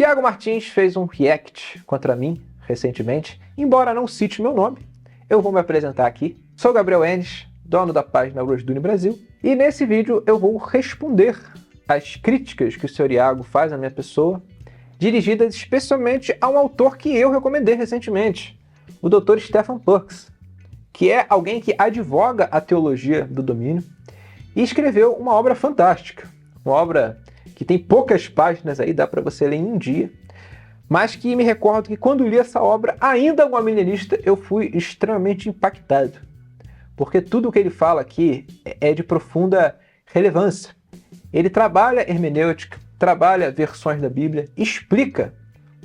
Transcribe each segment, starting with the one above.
Iago Martins fez um react contra mim recentemente. Embora não cite meu nome, eu vou me apresentar aqui. Sou Gabriel Enes, dono da página Brosduni Brasil, e nesse vídeo eu vou responder às críticas que o Sr. Iago faz à minha pessoa, dirigidas especialmente a um autor que eu recomendei recentemente, o Dr. Stephen Perks, que é alguém que advoga a teologia do domínio e escreveu uma obra fantástica, uma obra que tem poucas páginas aí, dá para você ler em um dia, mas que me recordo que quando li essa obra, ainda um amilenista, eu fui extremamente impactado, porque tudo o que ele fala aqui é de profunda relevância. Ele trabalha hermenêutica, trabalha versões da Bíblia, explica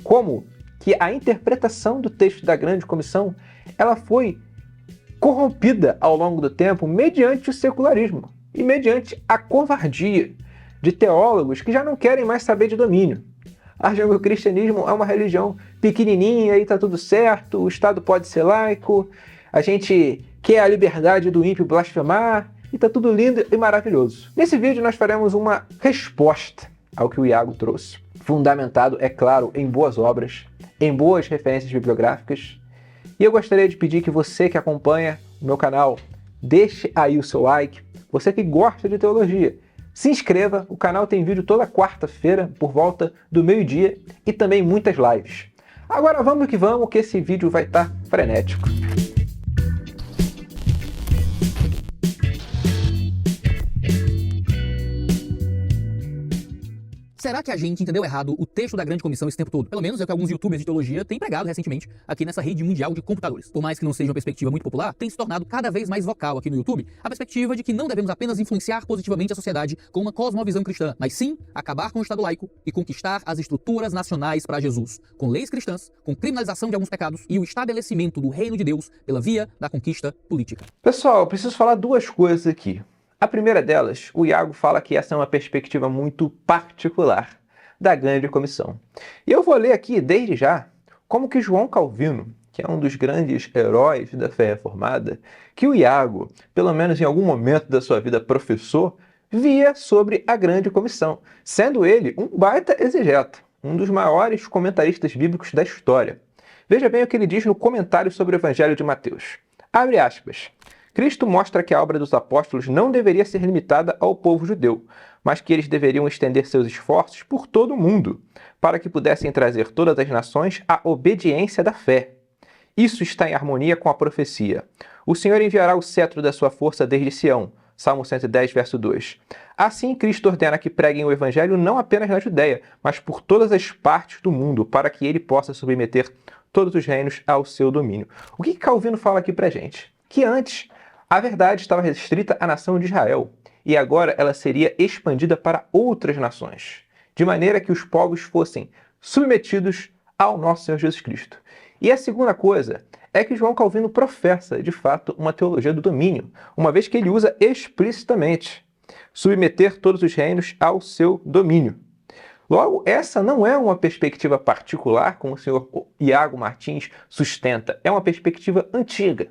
como que a interpretação do texto da Grande Comissão ela foi corrompida ao longo do tempo mediante o secularismo e mediante a covardia de teólogos que já não querem mais saber de domínio. Acham que o cristianismo é uma religião pequenininha e tá tudo certo, o Estado pode ser laico, a gente quer a liberdade do ímpio blasfemar e tá tudo lindo e maravilhoso. Nesse vídeo nós faremos uma resposta ao que o Iago trouxe, fundamentado, é claro, em boas obras, em boas referências bibliográficas. E eu gostaria de pedir que você que acompanha o meu canal, deixe aí o seu like, você que gosta de teologia, se inscreva, o canal tem vídeo toda quarta-feira, por volta do meio-dia, e também muitas lives. Agora vamos que esse vídeo vai estar frenético. Será que a gente entendeu errado o texto da Grande Comissão esse tempo todo? Pelo menos é o que alguns youtubers de teologia têm pregado recentemente aqui nessa rede mundial de computadores. Por mais que não seja uma perspectiva muito popular, tem se tornado cada vez mais vocal aqui no YouTube a perspectiva de que não devemos apenas influenciar positivamente a sociedade com uma cosmovisão cristã, mas sim acabar com o Estado laico e conquistar as estruturas nacionais para Jesus, com leis cristãs, com criminalização de alguns pecados e o estabelecimento do reino de Deus pela via da conquista política. Pessoal, eu preciso falar duas coisas aqui. A primeira delas, o Iago fala que essa é uma perspectiva muito particular da Grande Comissão. E eu vou ler aqui, desde já, como que João Calvino, que é um dos grandes heróis da fé reformada, que o Iago, pelo menos em algum momento da sua vida, professor, via sobre a Grande Comissão, sendo ele um baita exegeta, um dos maiores comentaristas bíblicos da história. Veja bem o que ele diz no comentário sobre o Evangelho de Mateus. Abre aspas. Cristo mostra que a obra dos apóstolos não deveria ser limitada ao povo judeu, mas que eles deveriam estender seus esforços por todo o mundo, para que pudessem trazer todas as nações à obediência da fé. Isso está em harmonia com a profecia. O Senhor enviará o cetro da sua força desde Sião. Salmo 110, verso 2. Assim, Cristo ordena que preguem o Evangelho não apenas na Judéia, mas por todas as partes do mundo, para que ele possa submeter todos os reinos ao seu domínio. O que Calvino fala aqui pra gente? Que antes a verdade estava restrita à nação de Israel, e agora ela seria expandida para outras nações, de maneira que os povos fossem submetidos ao nosso Senhor Jesus Cristo. E a segunda coisa é que João Calvino professa, de fato, uma teologia do domínio, uma vez que ele usa explicitamente submeter todos os reinos ao seu domínio. Logo, essa não é uma perspectiva particular, como o senhor Iago Martins sustenta, é uma perspectiva antiga.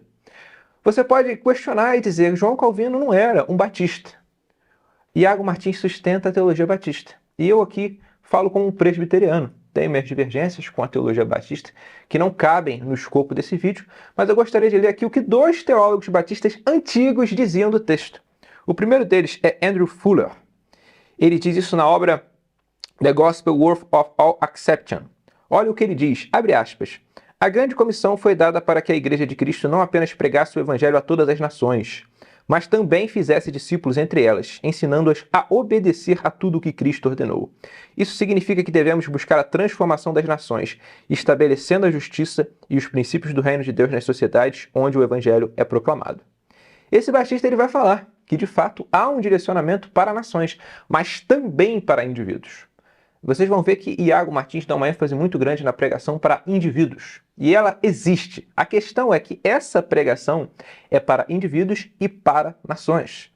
Você pode questionar e dizer que João Calvino não era um batista. Iago Martins sustenta a teologia batista. E eu aqui falo como um presbiteriano. Tenho minhas divergências com a teologia batista, que não cabem no escopo desse vídeo, mas eu gostaria de ler aqui o que dois teólogos batistas antigos diziam do texto. O primeiro deles é Andrew Fuller. Ele diz isso na obra The Gospel Worth of All Acceptation. Olha o que ele diz, abre aspas. A Grande Comissão foi dada para que a Igreja de Cristo não apenas pregasse o Evangelho a todas as nações, mas também fizesse discípulos entre elas, ensinando-as a obedecer a tudo o que Cristo ordenou. Isso significa que devemos buscar a transformação das nações, estabelecendo a justiça e os princípios do reino de Deus nas sociedades onde o Evangelho é proclamado. Esse batista ele vai falar que, de fato, há um direcionamento para nações, mas também para indivíduos. Vocês vão ver que Iago Martins dá uma ênfase muito grande na pregação para indivíduos. E ela existe. A questão é que essa pregação é para indivíduos e para nações.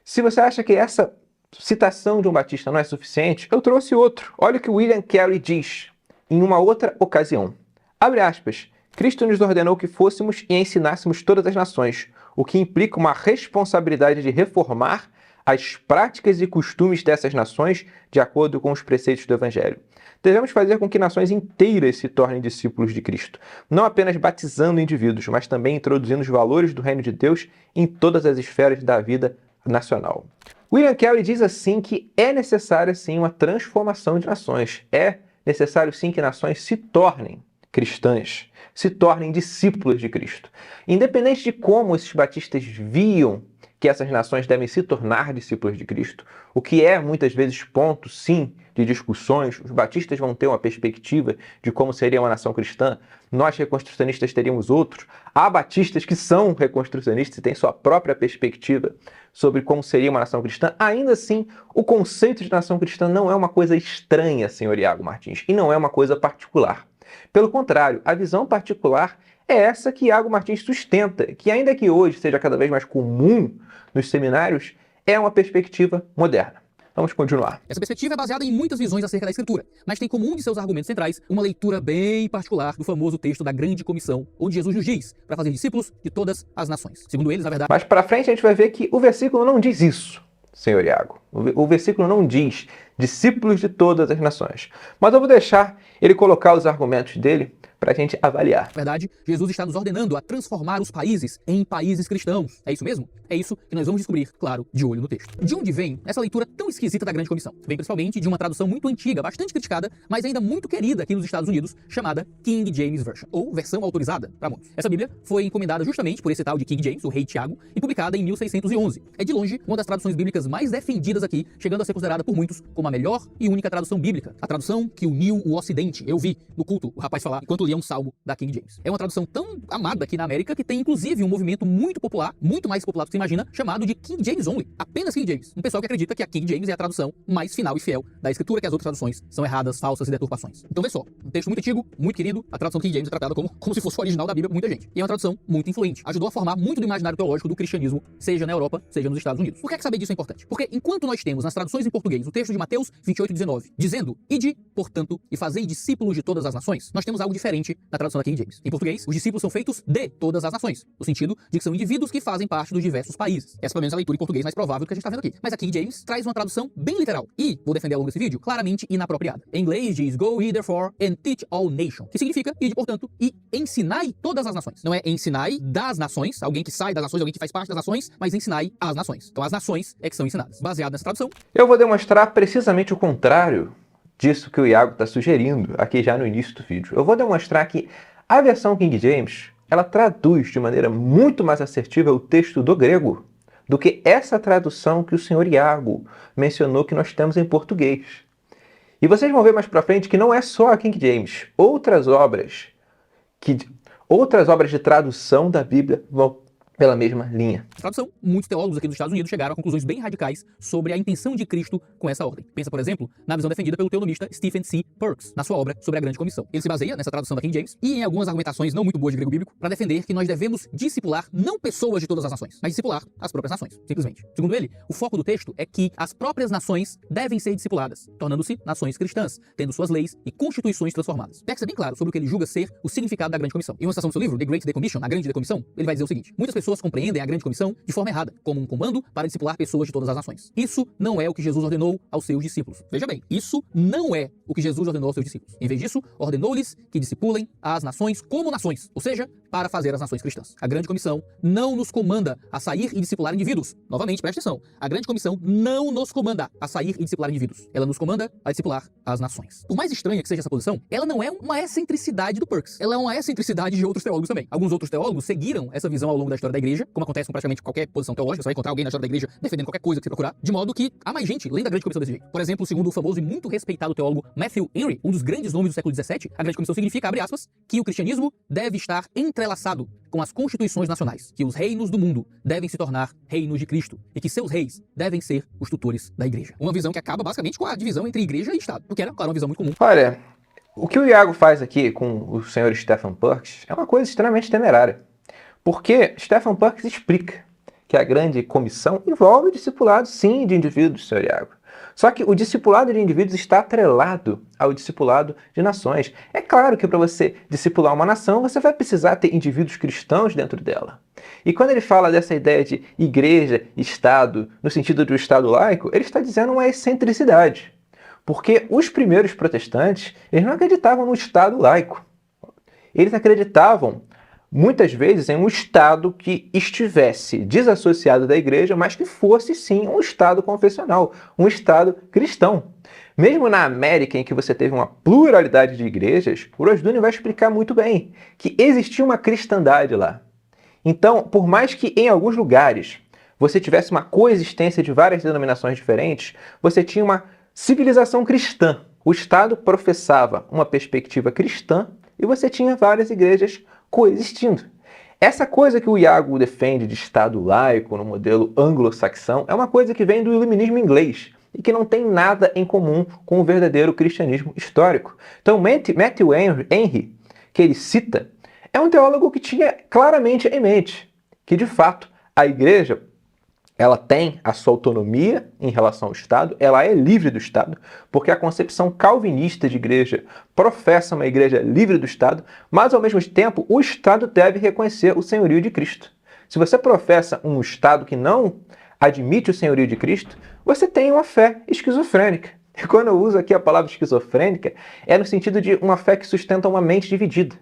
Se você acha que essa citação de um batista não é suficiente, eu trouxe outro. Olha o que William Carey diz em uma outra ocasião. Abre aspas. Cristo nos ordenou que fôssemos e ensinássemos todas as nações, o que implica uma responsabilidade de reformar as práticas e costumes dessas nações de acordo com os preceitos do Evangelho. Devemos fazer com que nações inteiras se tornem discípulos de Cristo, não apenas batizando indivíduos, mas também introduzindo os valores do reino de Deus em todas as esferas da vida nacional. William Carey diz assim que é necessária sim uma transformação de nações. É necessário sim que nações se tornem cristãs, se tornem discípulos de Cristo. Independente de como esses batistas viam que essas nações devem se tornar discípulos de Cristo, o que é muitas vezes ponto, sim, de discussões, os batistas vão ter uma perspectiva de como seria uma nação cristã, nós reconstrucionistas teríamos outros, há batistas que são reconstrucionistas e têm sua própria perspectiva sobre como seria uma nação cristã. Ainda assim, o conceito de nação cristã não é uma coisa estranha, senhor Iago Martins, e não é uma coisa particular. Pelo contrário, a visão particular é essa que Iago Martins sustenta, que ainda que hoje seja cada vez mais comum nos seminários, é uma perspectiva moderna. Vamos continuar. Essa perspectiva é baseada em muitas visões acerca da Escritura, mas tem como um de seus argumentos centrais uma leitura bem particular do famoso texto da Grande Comissão, onde Jesus nos diz para fazer discípulos de todas as nações. Segundo eles, na verdade... Mas para frente a gente vai ver que o versículo não diz isso, senhor Iago. O versículo não diz discípulos de todas as nações. Mas eu vou deixar ele colocar os argumentos dele para a gente avaliar. Na verdade, Jesus está nos ordenando a transformar os países em países cristãos. É isso mesmo? É isso que nós vamos descobrir, claro, de olho no texto. De onde vem essa leitura tão esquisita da Grande Comissão? Vem principalmente de uma tradução muito antiga, bastante criticada, mas ainda muito querida aqui nos Estados Unidos, chamada King James Version, ou versão autorizada para muitos. Essa Bíblia foi encomendada justamente por esse tal de King James, o rei Tiago, e publicada em 1611. É de longe uma das traduções bíblicas mais defendidas aqui, chegando a ser considerada por muitos como a melhor e única tradução bíblica. A tradução que uniu o Ocidente. Eu vi no culto o rapaz falar enquanto lia um salmo da King James. É uma tradução tão amada aqui na América que tem inclusive um movimento muito popular, muito mais popular do que você imagina, chamado de King James Only. Apenas King James. Um pessoal que acredita que a King James é a tradução mais final e fiel da Escritura, que as outras traduções são erradas, falsas e deturpações. Então vê só, um texto muito antigo, muito querido, a tradução King James é tratada como se fosse o original da Bíblia por muita gente. E é uma tradução muito influente. Ajudou a formar muito do imaginário teológico do cristianismo, seja na Europa, seja nos Estados Unidos. Por que saber disso é importante? Porque enquanto nós temos nas traduções em português o texto de Mateus 28:19, dizendo: "Ide, portanto, e fazei discípulos de todas as nações", nós temos algo diferente na tradução da King James. Em português, os discípulos são feitos de todas as nações, no sentido de que são indivíduos que fazem parte dos diversos países. Essa, pelo menos, é a leitura em português mais provável que a gente está vendo aqui. Mas a King James traz uma tradução bem literal e, vou defender ao longo desse vídeo, claramente inapropriada. Em inglês diz: "Go ye therefore and teach all nations", que significa ide, portanto, e ensinai todas as nações. Não é ensinai das nações, alguém que sai das nações, alguém que faz parte das nações, mas ensinai as nações. Então as nações é que são ensinadas. Baseado nessa tradução, eu vou demonstrar precisamente o contrário disso que o Iago está sugerindo aqui já no início do vídeo. Eu vou demonstrar que a versão King James, ela traduz de maneira muito mais assertiva o texto do grego do que essa tradução que o senhor Iago mencionou que nós temos em português. E vocês vão ver mais pra frente que não é só a King James. Outras obras de tradução da Bíblia vão pela mesma linha. Tradução, muitos teólogos aqui dos Estados Unidos chegaram a conclusões bem radicais sobre a intenção de Cristo com essa ordem. Pensa, por exemplo, na visão defendida pelo teologista Stephen C. Perks, na sua obra sobre a Grande Comissão. Ele se baseia nessa tradução da King James e em algumas argumentações não muito boas de grego bíblico para defender que nós devemos discipular não pessoas de todas as nações, mas discipular as próprias nações, simplesmente. Segundo ele, o foco do texto é que as próprias nações devem ser discipuladas, tornando-se nações cristãs, tendo suas leis e constituições transformadas. Perks é bem claro sobre o que ele julga ser o significado da Grande Comissão. Em uma citação do seu livro, The Great Decommission, a Grande Decomissão, ele vai dizer o seguinte: muitas pessoas compreendem a Grande Comissão de forma errada, como um comando para discipular pessoas de todas as nações. Isso não é o que Jesus ordenou aos seus discípulos. Veja bem, isso não é o que Jesus ordenou aos seus discípulos. Em vez disso, ordenou-lhes que discipulem as nações como nações, ou seja, para fazer as nações cristãs. A Grande Comissão não nos comanda a sair e discipular indivíduos. Novamente, preste atenção. A Grande Comissão não nos comanda a sair e discipular indivíduos. Ela nos comanda a discipular as nações. Por mais estranha que seja essa posição, ela não é uma excentricidade do Perks. Ela é uma excentricidade de outros teólogos também. Alguns outros teólogos seguiram essa visão ao longo da história da igreja, como acontece com praticamente qualquer posição teológica. Você vai encontrar alguém na história da igreja defendendo qualquer coisa que você procurar, de modo que há mais gente lendo a Grande Comissão desse jeito. Por exemplo, segundo o famoso e muito respeitado teólogo Matthew Henry, um dos grandes nomes do século XVII, a Grande Comissão significa, abre aspas, que o cristianismo deve estar entrelaçado com as constituições nacionais, que os reinos do mundo devem se tornar reinos de Cristo e que seus reis devem ser os tutores da igreja. Uma visão que acaba basicamente com a divisão entre igreja e Estado, o que era, claro, uma visão muito comum. Olha, o que o Iago faz aqui com o senhor Stephen Perks é uma coisa extremamente temerária, porque Stephen Perks explica que a Grande Comissão envolve discipulado, sim, de indivíduos, senhor Iago. Só que o discipulado de indivíduos está atrelado ao discipulado de nações. É claro que para você discipular uma nação, você vai precisar ter indivíduos cristãos dentro dela. E quando ele fala dessa ideia de igreja, Estado, no sentido do Estado laico, ele está dizendo uma excentricidade. Porque os primeiros protestantes, eles não acreditavam no Estado laico. Eles acreditavam, muitas vezes, em um Estado que estivesse desassociado da igreja, mas que fosse, sim, um Estado confessional, um Estado cristão. Mesmo na América, em que você teve uma pluralidade de igrejas, o Rushdoony vai explicar muito bem que existia uma cristandade lá. Então, por mais que em alguns lugares você tivesse uma coexistência de várias denominações diferentes, você tinha uma civilização cristã. O Estado professava uma perspectiva cristã e você tinha várias igrejas coexistindo. Essa coisa que o Iago defende de Estado laico no modelo anglo-saxão é uma coisa que vem do iluminismo inglês e que não tem nada em comum com o verdadeiro cristianismo histórico. Então, Matthew Henry, que ele cita, é um teólogo que tinha claramente em mente que, de fato, a igreja ela tem a sua autonomia em relação ao Estado, ela é livre do Estado, porque a concepção calvinista de igreja professa uma igreja livre do Estado, mas ao mesmo tempo o Estado deve reconhecer o senhorio de Cristo. Se você professa um Estado que não admite o senhorio de Cristo, você tem uma fé esquizofrênica. E quando eu uso aqui a palavra esquizofrênica, é no sentido de uma fé que sustenta uma mente dividida.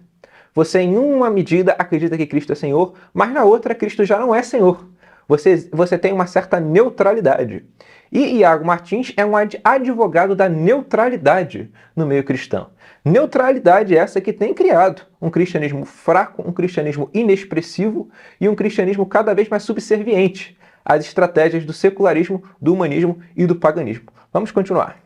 Você, em uma medida, acredita que Cristo é Senhor, mas na outra, Cristo já não é Senhor. Você tem uma certa neutralidade. E Iago Martins é um advogado da neutralidade no meio cristão. Neutralidade essa que tem criado um cristianismo fraco, um cristianismo inexpressivo e um cristianismo cada vez mais subserviente às estratégias do secularismo, do humanismo e do paganismo. Vamos continuar.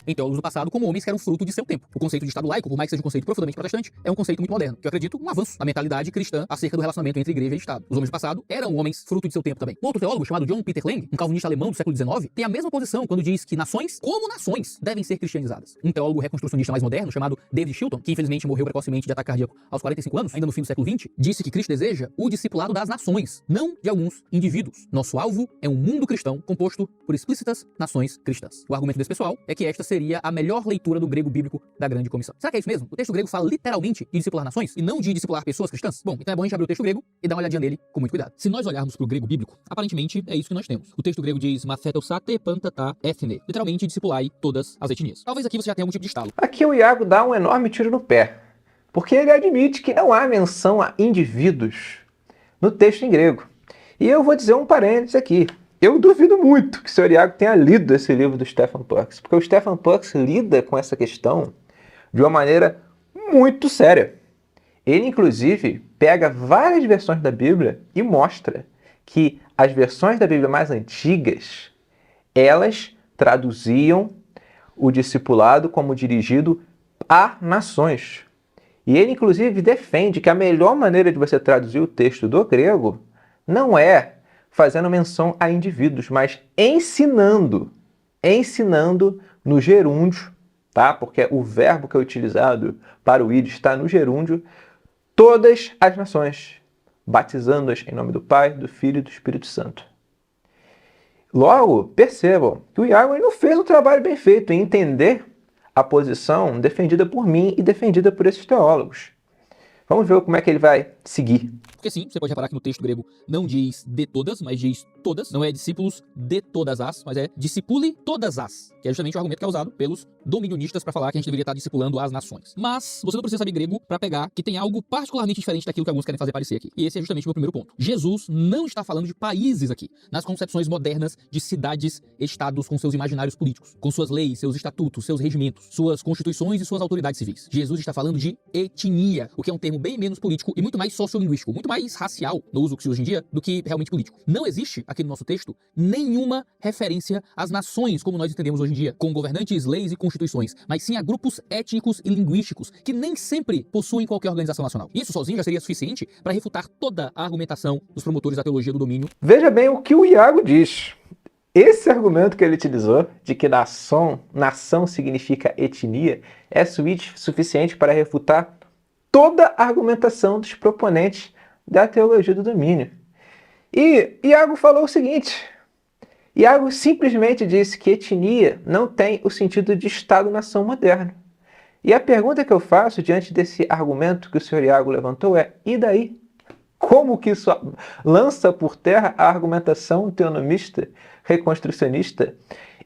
Em teólogos do passado como homens que eram fruto de seu tempo. O conceito de Estado laico, por mais que seja um conceito profundamente protestante, é um conceito muito moderno, que eu acredito um avanço na mentalidade cristã acerca do relacionamento entre igreja e Estado. Os homens do passado eram homens fruto de seu tempo também. Um outro teólogo chamado John Peter Lang, um calvinista alemão do século XIX, tem a mesma posição quando diz que nações, como nações, devem ser cristianizadas. Um teólogo reconstrucionista mais moderno chamado David Chilton, que infelizmente morreu precocemente de ataque cardíaco aos 45 anos, ainda no fim do século XX, disse que Cristo deseja o discipulado das nações, não de alguns indivíduos. Nosso alvo é um mundo cristão composto por explícitas nações cristãs. O argumento desse pessoal é que esta seria a melhor leitura do grego bíblico da Grande Comissão. Será que é isso mesmo? O texto grego fala literalmente de discipular nações e não de discipular pessoas cristãs? Bom, então é bom a gente abrir o texto grego e dar uma olhadinha nele com muito cuidado. Se nós olharmos para o grego bíblico, aparentemente é isso que nós temos. O texto grego diz matheteusate pantata ethne, literalmente discipulai todas as etnias. Talvez aqui você já tenha algum tipo de estalo. Aqui o Iago dá um enorme tiro no pé, porque ele admite que não há menção a indivíduos no texto em grego. E eu vou dizer um parênteses aqui. Eu duvido muito que o Sr. Iago tenha lido esse livro do Stephen Perks, porque o Stephen Perks lida com essa questão de uma maneira muito séria. Ele, inclusive, pega várias versões da Bíblia e mostra que as versões da Bíblia mais antigas, elas traduziam o discipulado como dirigido a nações. E ele, inclusive, defende que a melhor maneira de você traduzir o texto do grego não é fazendo menção a indivíduos, mas ensinando no gerúndio, tá? Porque o verbo que é utilizado para o id está no gerúndio, todas as nações, batizando-as em nome do Pai, do Filho e do Espírito Santo. Logo, percebam que o Iago não fez um trabalho bem feito em entender a posição defendida por mim e defendida por esses teólogos. Vamos ver como é que ele vai seguir. Porque sim, você pode reparar que no texto grego não diz de todas, mas diz todas. Não é discípulos de todas as, mas é discipule todas as. Que é justamente o argumento que é usado pelos dominionistas para falar que a gente deveria estar discipulando as nações. Mas você não precisa saber grego para pegar que tem algo particularmente diferente daquilo que alguns querem fazer parecer aqui. E esse é justamente o meu primeiro ponto. Jesus não está falando de países aqui, nas concepções modernas de cidades, estados com seus imaginários políticos, com suas leis, seus estatutos, seus regimentos, suas constituições e suas autoridades civis. Jesus está falando de etnia, o que é um termo bem menos político e muito mais sociolinguístico, muito mais racial no uso que se usa hoje em dia do que realmente político. Não existe aqui no nosso texto nenhuma referência às nações como nós entendemos hoje em dia, com governantes, leis e constituições, mas sim a grupos étnicos e linguísticos que nem sempre possuem qualquer organização nacional. Isso sozinho já seria suficiente para refutar toda a argumentação dos promotores da teologia do domínio. Veja bem o que o Iago diz. Esse argumento que ele utilizou, de que nação significa etnia, é suficiente para refutar toda a argumentação dos proponentes da teologia do domínio. E Iago falou o seguinte: Iago simplesmente disse que etnia não tem o sentido de Estado-nação moderno. E a pergunta que eu faço diante desse argumento que o senhor Iago levantou é: e daí? Como que isso lança por terra a argumentação teonomista, reconstrucionista,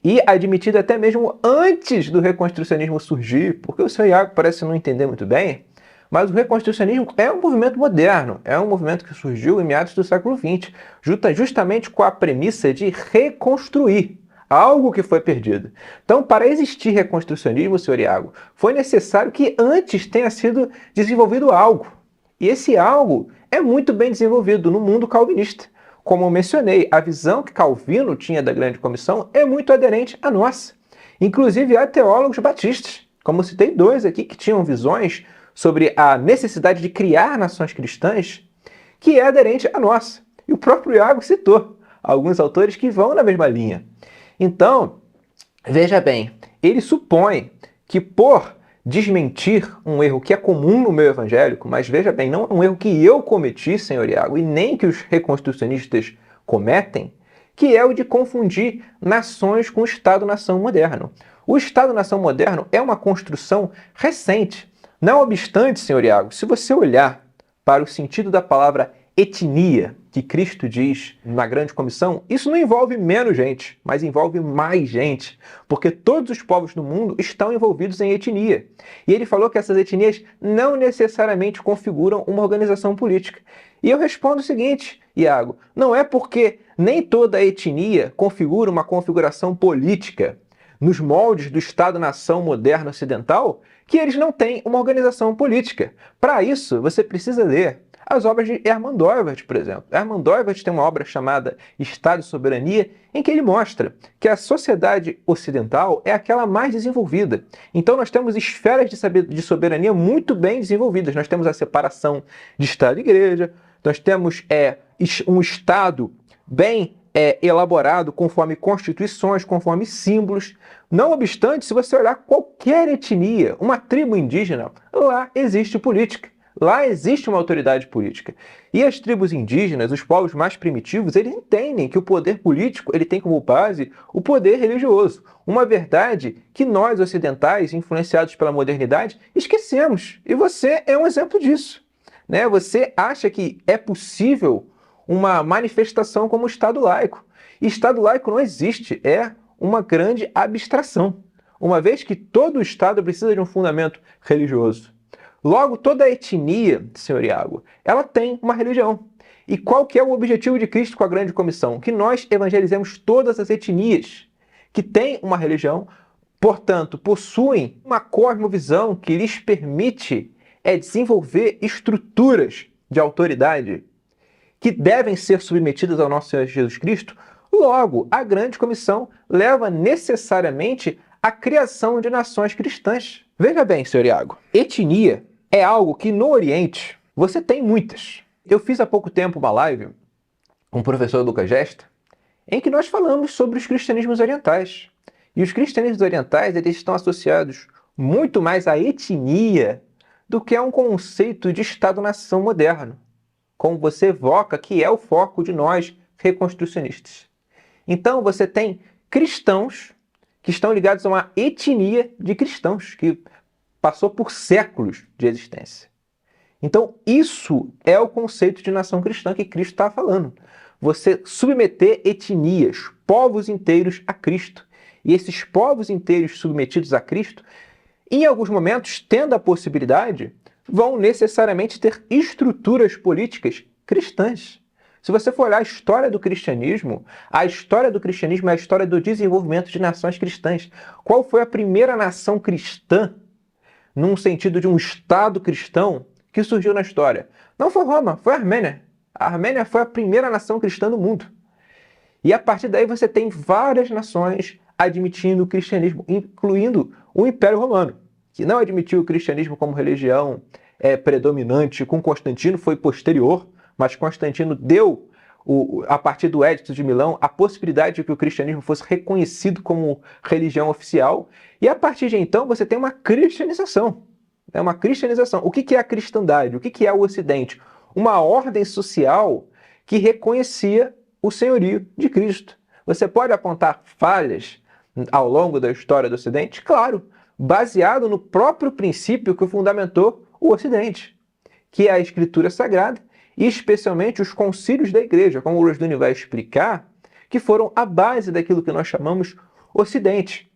e admitida até mesmo antes do reconstrucionismo surgir? Porque o senhor Iago parece não entender muito bem, mas o reconstrucionismo é um movimento moderno, é um movimento que surgiu em meados do século XX, justamente com a premissa de reconstruir algo que foi perdido. Então, para existir reconstrucionismo, senhor Iago, foi necessário que antes tenha sido desenvolvido algo. E esse algo é muito bem desenvolvido no mundo calvinista. Como eu mencionei, a visão que Calvino tinha da Grande Comissão é muito aderente à nossa. Inclusive, há teólogos batistas, como citei dois aqui, que tinham visões sobre a necessidade de criar nações cristãs, que é aderente à nossa. E o próprio Iago citou alguns autores que vão na mesma linha. Então, veja bem, ele supõe que por desmentir um erro que é comum no meio evangélico, mas veja bem, não é um erro que eu cometi, senhor Iago, e nem que os reconstrucionistas cometem, que é o de confundir nações com o Estado-nação moderno. O Estado-nação moderno é uma construção recente. Não obstante, senhor Iago, se você olhar para o sentido da palavra etnia, que Cristo diz na Grande Comissão, isso não envolve menos gente, mas envolve mais gente, porque todos os povos do mundo estão envolvidos em etnia. E ele falou que essas etnias não necessariamente configuram uma organização política. E eu respondo o seguinte, Iago, não é porque nem toda etnia configura uma configuração política nos moldes do Estado-nação moderno ocidental que eles não têm uma organização política. Para isso, você precisa ler as obras de Hermann Doivert, por exemplo. Hermann Doivert tem uma obra chamada Estado e Soberania, em que ele mostra que a sociedade ocidental é aquela mais desenvolvida. Então nós temos esferas de soberania muito bem desenvolvidas. Nós temos a separação de Estado e Igreja, nós temos um Estado bem elaborado conforme constituições, conforme símbolos. Não obstante, se você olhar qualquer etnia, uma tribo indígena, lá existe política. Lá existe uma autoridade política. E as tribos indígenas, os povos mais primitivos, eles entendem que o poder político ele tem como base o poder religioso. Uma verdade que nós, ocidentais, influenciados pela modernidade, esquecemos. E você é um exemplo disso. Né? Você acha que é possível uma manifestação como o Estado laico. E Estado laico não existe, é uma grande abstração. Uma vez que todo o Estado precisa de um fundamento religioso. Logo, toda a etnia, senhor Iago, ela tem uma religião. E qual que é o objetivo de Cristo com a Grande Comissão? Que nós evangelizemos todas as etnias que têm uma religião, portanto, possuem uma cosmovisão que lhes permite desenvolver estruturas de autoridade que devem ser submetidas ao nosso Senhor Jesus Cristo. Logo, a Grande Comissão leva necessariamente à criação de nações cristãs. Veja bem, senhor Iago, etnia é algo que no Oriente você tem muitas. Eu fiz há pouco tempo uma live com o professor Lucas Gesta, em que nós falamos sobre os cristianismos orientais. E os cristianismos orientais eles estão associados muito mais à etnia do que a um conceito de Estado-nação moderno, como você evoca que é o foco de nós reconstrucionistas. Então você tem cristãos que estão ligados a uma etnia de cristãos, que passou por séculos de existência. Então, isso é o conceito de nação cristã que Cristo está falando. Você submeter etnias, povos inteiros a Cristo. E esses povos inteiros submetidos a Cristo, em alguns momentos, tendo a possibilidade, vão necessariamente ter estruturas políticas cristãs. Se você for olhar a história do cristianismo é a história do desenvolvimento de nações cristãs. Qual foi a primeira nação cristã num sentido de um Estado cristão que surgiu na história? Não foi Roma, foi a Armênia. A Armênia foi a primeira nação cristã do mundo. E a partir daí você tem várias nações admitindo o cristianismo, incluindo o Império Romano, que não admitiu o cristianismo como religião predominante. Com Constantino foi posterior, mas Constantino deu, a partir do Edito de Milão, a possibilidade de que o cristianismo fosse reconhecido como religião oficial. E a partir de então você tem uma cristianização. Uma cristianização. O que é a cristandade? O que é o Ocidente? Uma ordem social que reconhecia o senhorio de Cristo. Você pode apontar falhas ao longo da história do Ocidente? Claro, baseado no próprio princípio que fundamentou o Ocidente, que é a Escritura Sagrada e especialmente os concílios da Igreja, como o Rushduni vai explicar, que foram a base daquilo que nós chamamos Ocidente.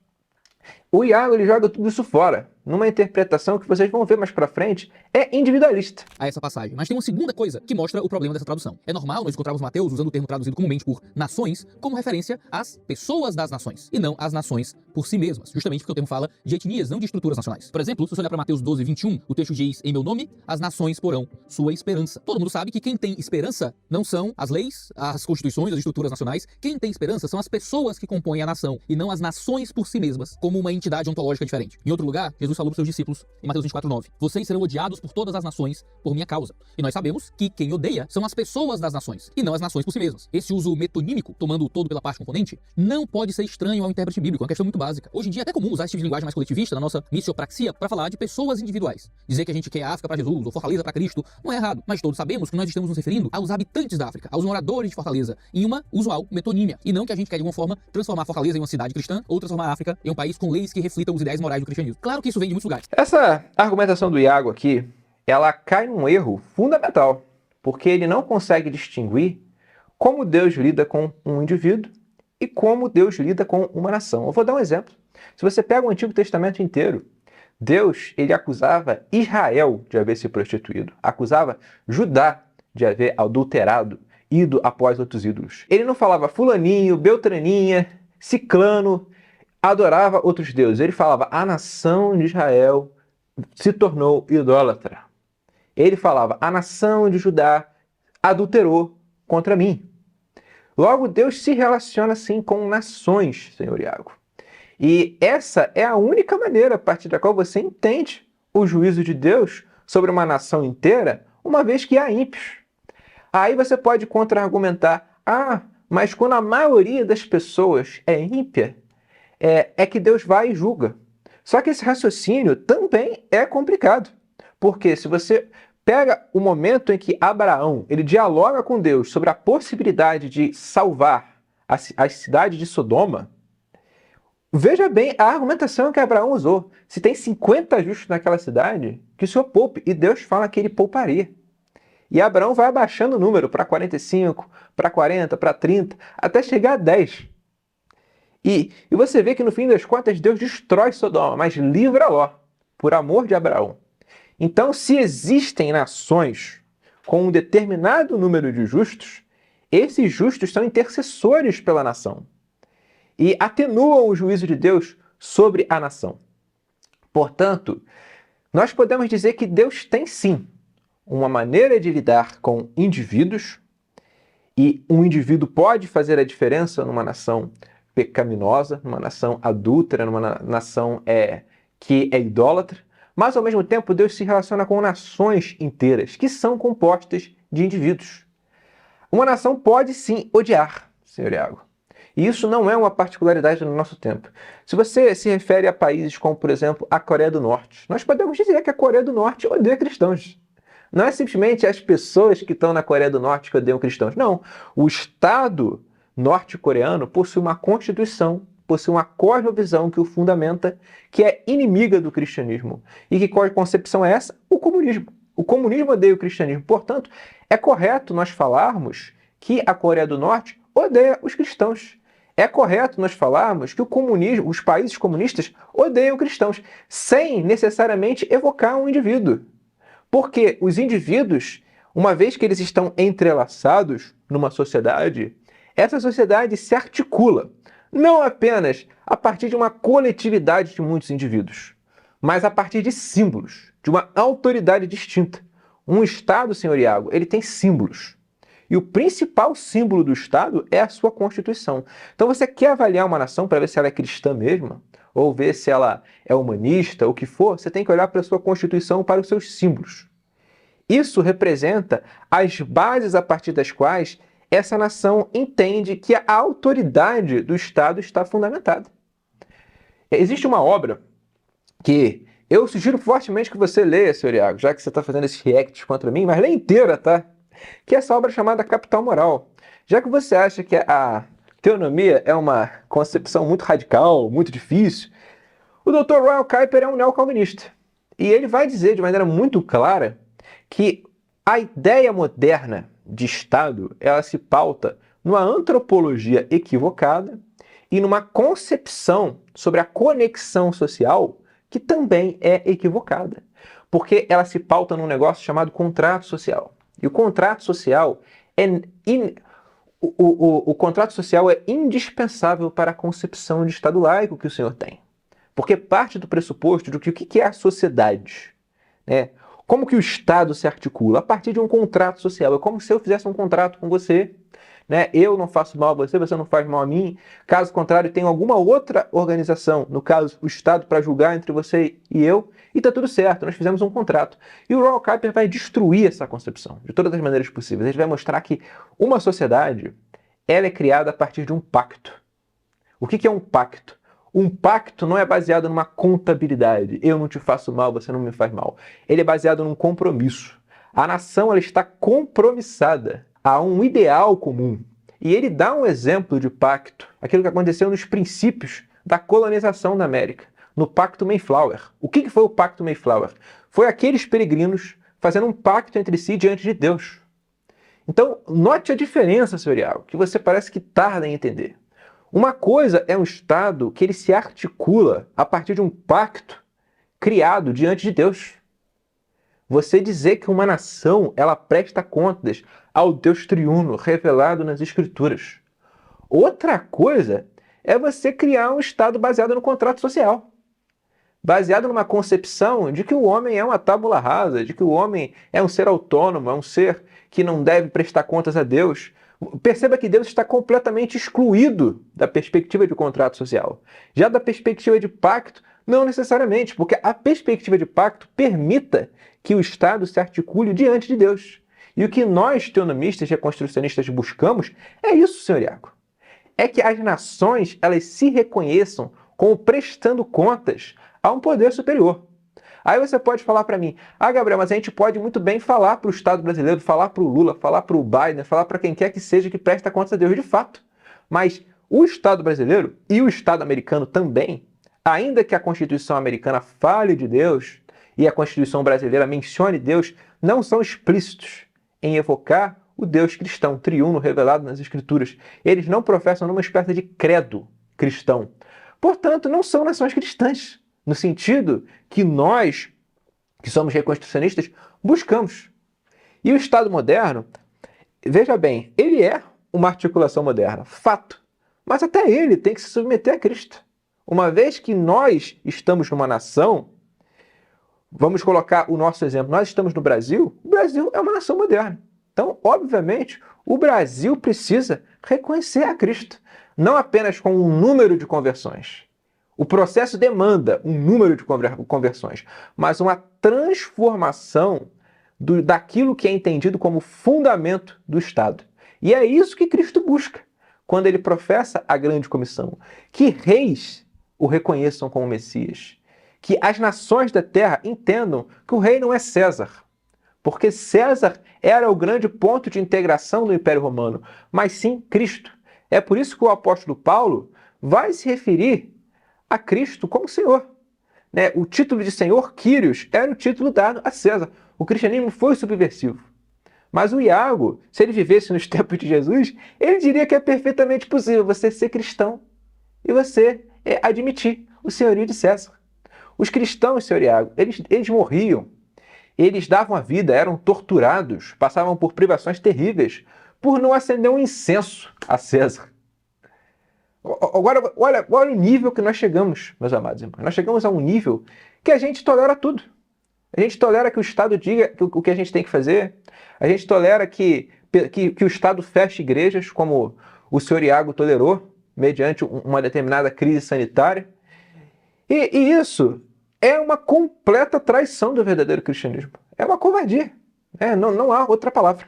O Iago ele joga tudo isso fora, numa interpretação que vocês vão ver mais pra frente, é individualista. A essa passagem. Mas tem uma segunda coisa que mostra o problema dessa tradução. É normal nós encontrarmos Mateus usando o termo traduzido comumente por nações como referência às pessoas das nações, e não às nações por si mesmas, justamente porque o termo fala de etnias, não de estruturas nacionais. Por exemplo, se você olhar para Mateus 12, 21, o texto diz, em meu nome, as nações porão sua esperança. Todo mundo sabe que quem tem esperança não são as leis, as constituições, as estruturas nacionais. Quem tem esperança são as pessoas que compõem a nação, e não as nações por si mesmas, como uma entidade ontológica diferente. Em outro lugar, Jesus falou para os seus discípulos, em Mateus 24, 9, vocês serão odiados por todas as nações por minha causa. E nós sabemos que quem odeia são as pessoas das nações, e não as nações por si mesmas. Esse uso metonímico, tomando o todo pela parte componente, não pode ser estranho ao intérprete bíblico, é uma questão muito básica. Hoje em dia é até comum usar esse tipo de linguagem mais coletivista na nossa missiopraxia para falar de pessoas individuais. Dizer que a gente quer a África para Jesus ou Fortaleza para Cristo não é errado, mas todos sabemos que nós estamos nos referindo aos habitantes da África, aos moradores de Fortaleza, em uma usual metonímia, e não que a gente quer de alguma forma transformar Fortaleza em uma cidade cristã ou transformar a África em um país com leis que reflitam os ideais morais do cristianismo. Claro que isso vem de muitos lugares. Essa argumentação do Iago aqui, ela cai num erro fundamental, porque ele não consegue distinguir como Deus lida com um indivíduo e como Deus lida com uma nação. Eu vou dar um exemplo. Se você pega o Antigo Testamento inteiro, Deus ele acusava Israel de haver se prostituído, acusava Judá de haver adulterado, ido após outros ídolos. Ele não falava fulaninho, beltraninha, ciclano, adorava outros deuses. Ele falava a nação de Israel se tornou idólatra. Ele falava, a nação de Judá adulterou contra mim. Logo, Deus se relaciona assim com nações, senhor Iago. E essa é a única maneira a partir da qual você entende o juízo de Deus sobre uma nação inteira, uma vez que há ímpios. Aí você pode contra-argumentar, mas quando a maioria das pessoas é ímpia, é que Deus vai e julga. Só que esse raciocínio também é complicado, porque se você pega o momento em que Abraão ele dialoga com Deus sobre a possibilidade de salvar a cidade de Sodoma, veja bem a argumentação que Abraão usou. Se tem 50 justos naquela cidade, que o Senhor poupe, e Deus fala que ele pouparia. E Abraão vai abaixando o número para 45, para 40, para 30, até chegar a 10. E você vê que no fim das contas Deus destrói Sodoma, mas livra Ló, por amor de Abraão. Então, se existem nações com um determinado número de justos, esses justos são intercessores pela nação e atenuam o juízo de Deus sobre a nação. Portanto, nós podemos dizer que Deus tem sim uma maneira de lidar com indivíduos, e um indivíduo pode fazer a diferença numa nação pecaminosa, numa nação adúltera, numa nação que é idólatra, mas ao mesmo tempo Deus se relaciona com nações inteiras, que são compostas de indivíduos. Uma nação pode sim odiar, senhor Iago. E isso não é uma particularidade do nosso tempo. Se você se refere a países como, por exemplo, a Coreia do Norte, nós podemos dizer que a Coreia do Norte odeia cristãos. Não é simplesmente as pessoas que estão na Coreia do Norte que odeiam cristãos. Não. O Estado norte-coreano possui uma constituição, possui uma cosmovisão que o fundamenta, que é inimiga do cristianismo. E que qual concepção é essa? O comunismo. O comunismo odeia o cristianismo. Portanto, é correto nós falarmos que a Coreia do Norte odeia os cristãos. É correto nós falarmos que o comunismo, os países comunistas odeiam cristãos, sem necessariamente evocar um indivíduo. Porque os indivíduos, uma vez que eles estão entrelaçados numa sociedade, essa sociedade se articula, não apenas a partir de uma coletividade de muitos indivíduos, mas a partir de símbolos, de uma autoridade distinta. Um Estado, senhor Iago, ele tem símbolos. E o principal símbolo do Estado é a sua Constituição. Então você quer avaliar uma nação para ver se ela é cristã mesmo, ou ver se ela é humanista, ou o que for, você tem que olhar para a sua Constituição, para os seus símbolos. Isso representa as bases a partir das quais essa nação entende que a autoridade do Estado está fundamentada. Existe uma obra que eu sugiro fortemente que você leia, senhor Iago, já que você está fazendo esse react contra mim, mas lê inteira, tá? Que é essa obra chamada Capital Moral. Já que você acha que a teonomia é uma concepção muito radical, muito difícil. O Dr. Royal Kuiper é um neocalvinista. E ele vai dizer de maneira muito clara que a ideia moderna de Estado, ela se pauta numa antropologia equivocada e numa concepção sobre a conexão social que também é equivocada. Porque ela se pauta num negócio chamado contrato social. E o contrato social o contrato social é indispensável para a concepção de Estado laico que o senhor tem. Porque parte do pressuposto de que o que é a sociedade, né? Como que o Estado se articula? A partir de um contrato social. É como se eu fizesse um contrato com você, né? Eu não faço mal a você, você não faz mal a mim. Caso contrário, tem alguma outra organização, no caso, o Estado, para julgar entre você e eu, e tá tudo certo, nós fizemos um contrato. E o Royal Kuiper vai destruir essa concepção, de todas as maneiras possíveis. Ele vai mostrar que uma sociedade, ela é criada a partir de um pacto. O que é um pacto? Um pacto não é baseado numa contabilidade. Eu não te faço mal, você não me faz mal. Ele é baseado num compromisso. A nação, ela está compromissada a um ideal comum. E ele dá um exemplo de pacto, aquilo que aconteceu nos princípios da colonização da América, no Pacto Mayflower. O que foi o Pacto Mayflower? Foi aqueles peregrinos fazendo um pacto entre si diante de Deus. Então, note a diferença, senhor Iago, que você parece que tarda em entender. Uma coisa é um Estado que ele se articula a partir de um pacto criado diante de Deus. Você dizer que uma nação ela presta contas ao Deus triuno revelado nas Escrituras. Outra coisa é você criar um Estado baseado no contrato social. Baseado numa concepção de que o homem é uma tábula rasa, de que o homem é um ser autônomo, é um ser que não deve prestar contas a Deus. Perceba que Deus está completamente excluído da perspectiva de contrato social. Já da perspectiva de pacto, não necessariamente, porque a perspectiva de pacto permita que o Estado se articule diante de Deus. E o que nós, teonomistas e reconstrucionistas, buscamos é isso, senhor Iago. É que as nações elas se reconheçam como prestando contas a um poder superior. Aí você pode falar para mim, Gabriel, mas a gente pode muito bem falar para o Estado brasileiro, falar para o Lula, falar para o Biden, falar para quem quer que seja que presta contas a Deus de fato. Mas o Estado brasileiro e o Estado americano também, ainda que a Constituição americana fale de Deus e a Constituição brasileira mencione Deus, não são explícitos em evocar o Deus cristão, triuno revelado nas Escrituras. Eles não professam numa espécie de credo cristão. Portanto, não são nações cristãs, no sentido que nós, que somos reconstrucionistas, buscamos. E o Estado moderno, veja bem, ele é uma articulação moderna, fato. Mas até ele tem que se submeter a Cristo. Uma vez que nós estamos numa nação, vamos colocar o nosso exemplo, nós estamos no Brasil, o Brasil é uma nação moderna. Então, obviamente, o Brasil precisa reconhecer a Cristo, não apenas com um número de conversões. O processo demanda um número de conversões, mas uma transformação daquilo que é entendido como fundamento do Estado. E é isso que Cristo busca quando ele professa a grande comissão, que reis o reconheçam como Messias, que as nações da terra entendam que o rei não é César, porque César era o grande ponto de integração do Império Romano, mas sim Cristo. É por isso que o apóstolo Paulo vai se referir a Cristo como Senhor. Né? O título de Senhor, Kyrios, era o título dado a César. O cristianismo foi subversivo. Mas o Iago, se ele vivesse nos tempos de Jesus, ele diria que é perfeitamente possível você ser cristão e você admitir o senhorio de César. Os cristãos, senhor Iago, eles morriam, eles davam a vida, eram torturados, passavam por privações terríveis por não acender um incenso a César. Agora, olha o nível que nós chegamos, meus amados irmãos. Nós chegamos a um nível que a gente tolera tudo. A gente tolera que o Estado diga o que a gente tem que fazer. A gente tolera que o Estado feche igrejas, como o senhor Iago tolerou, mediante uma determinada crise sanitária. E isso é uma completa traição do verdadeiro cristianismo. É uma covardia. Não há outra palavra.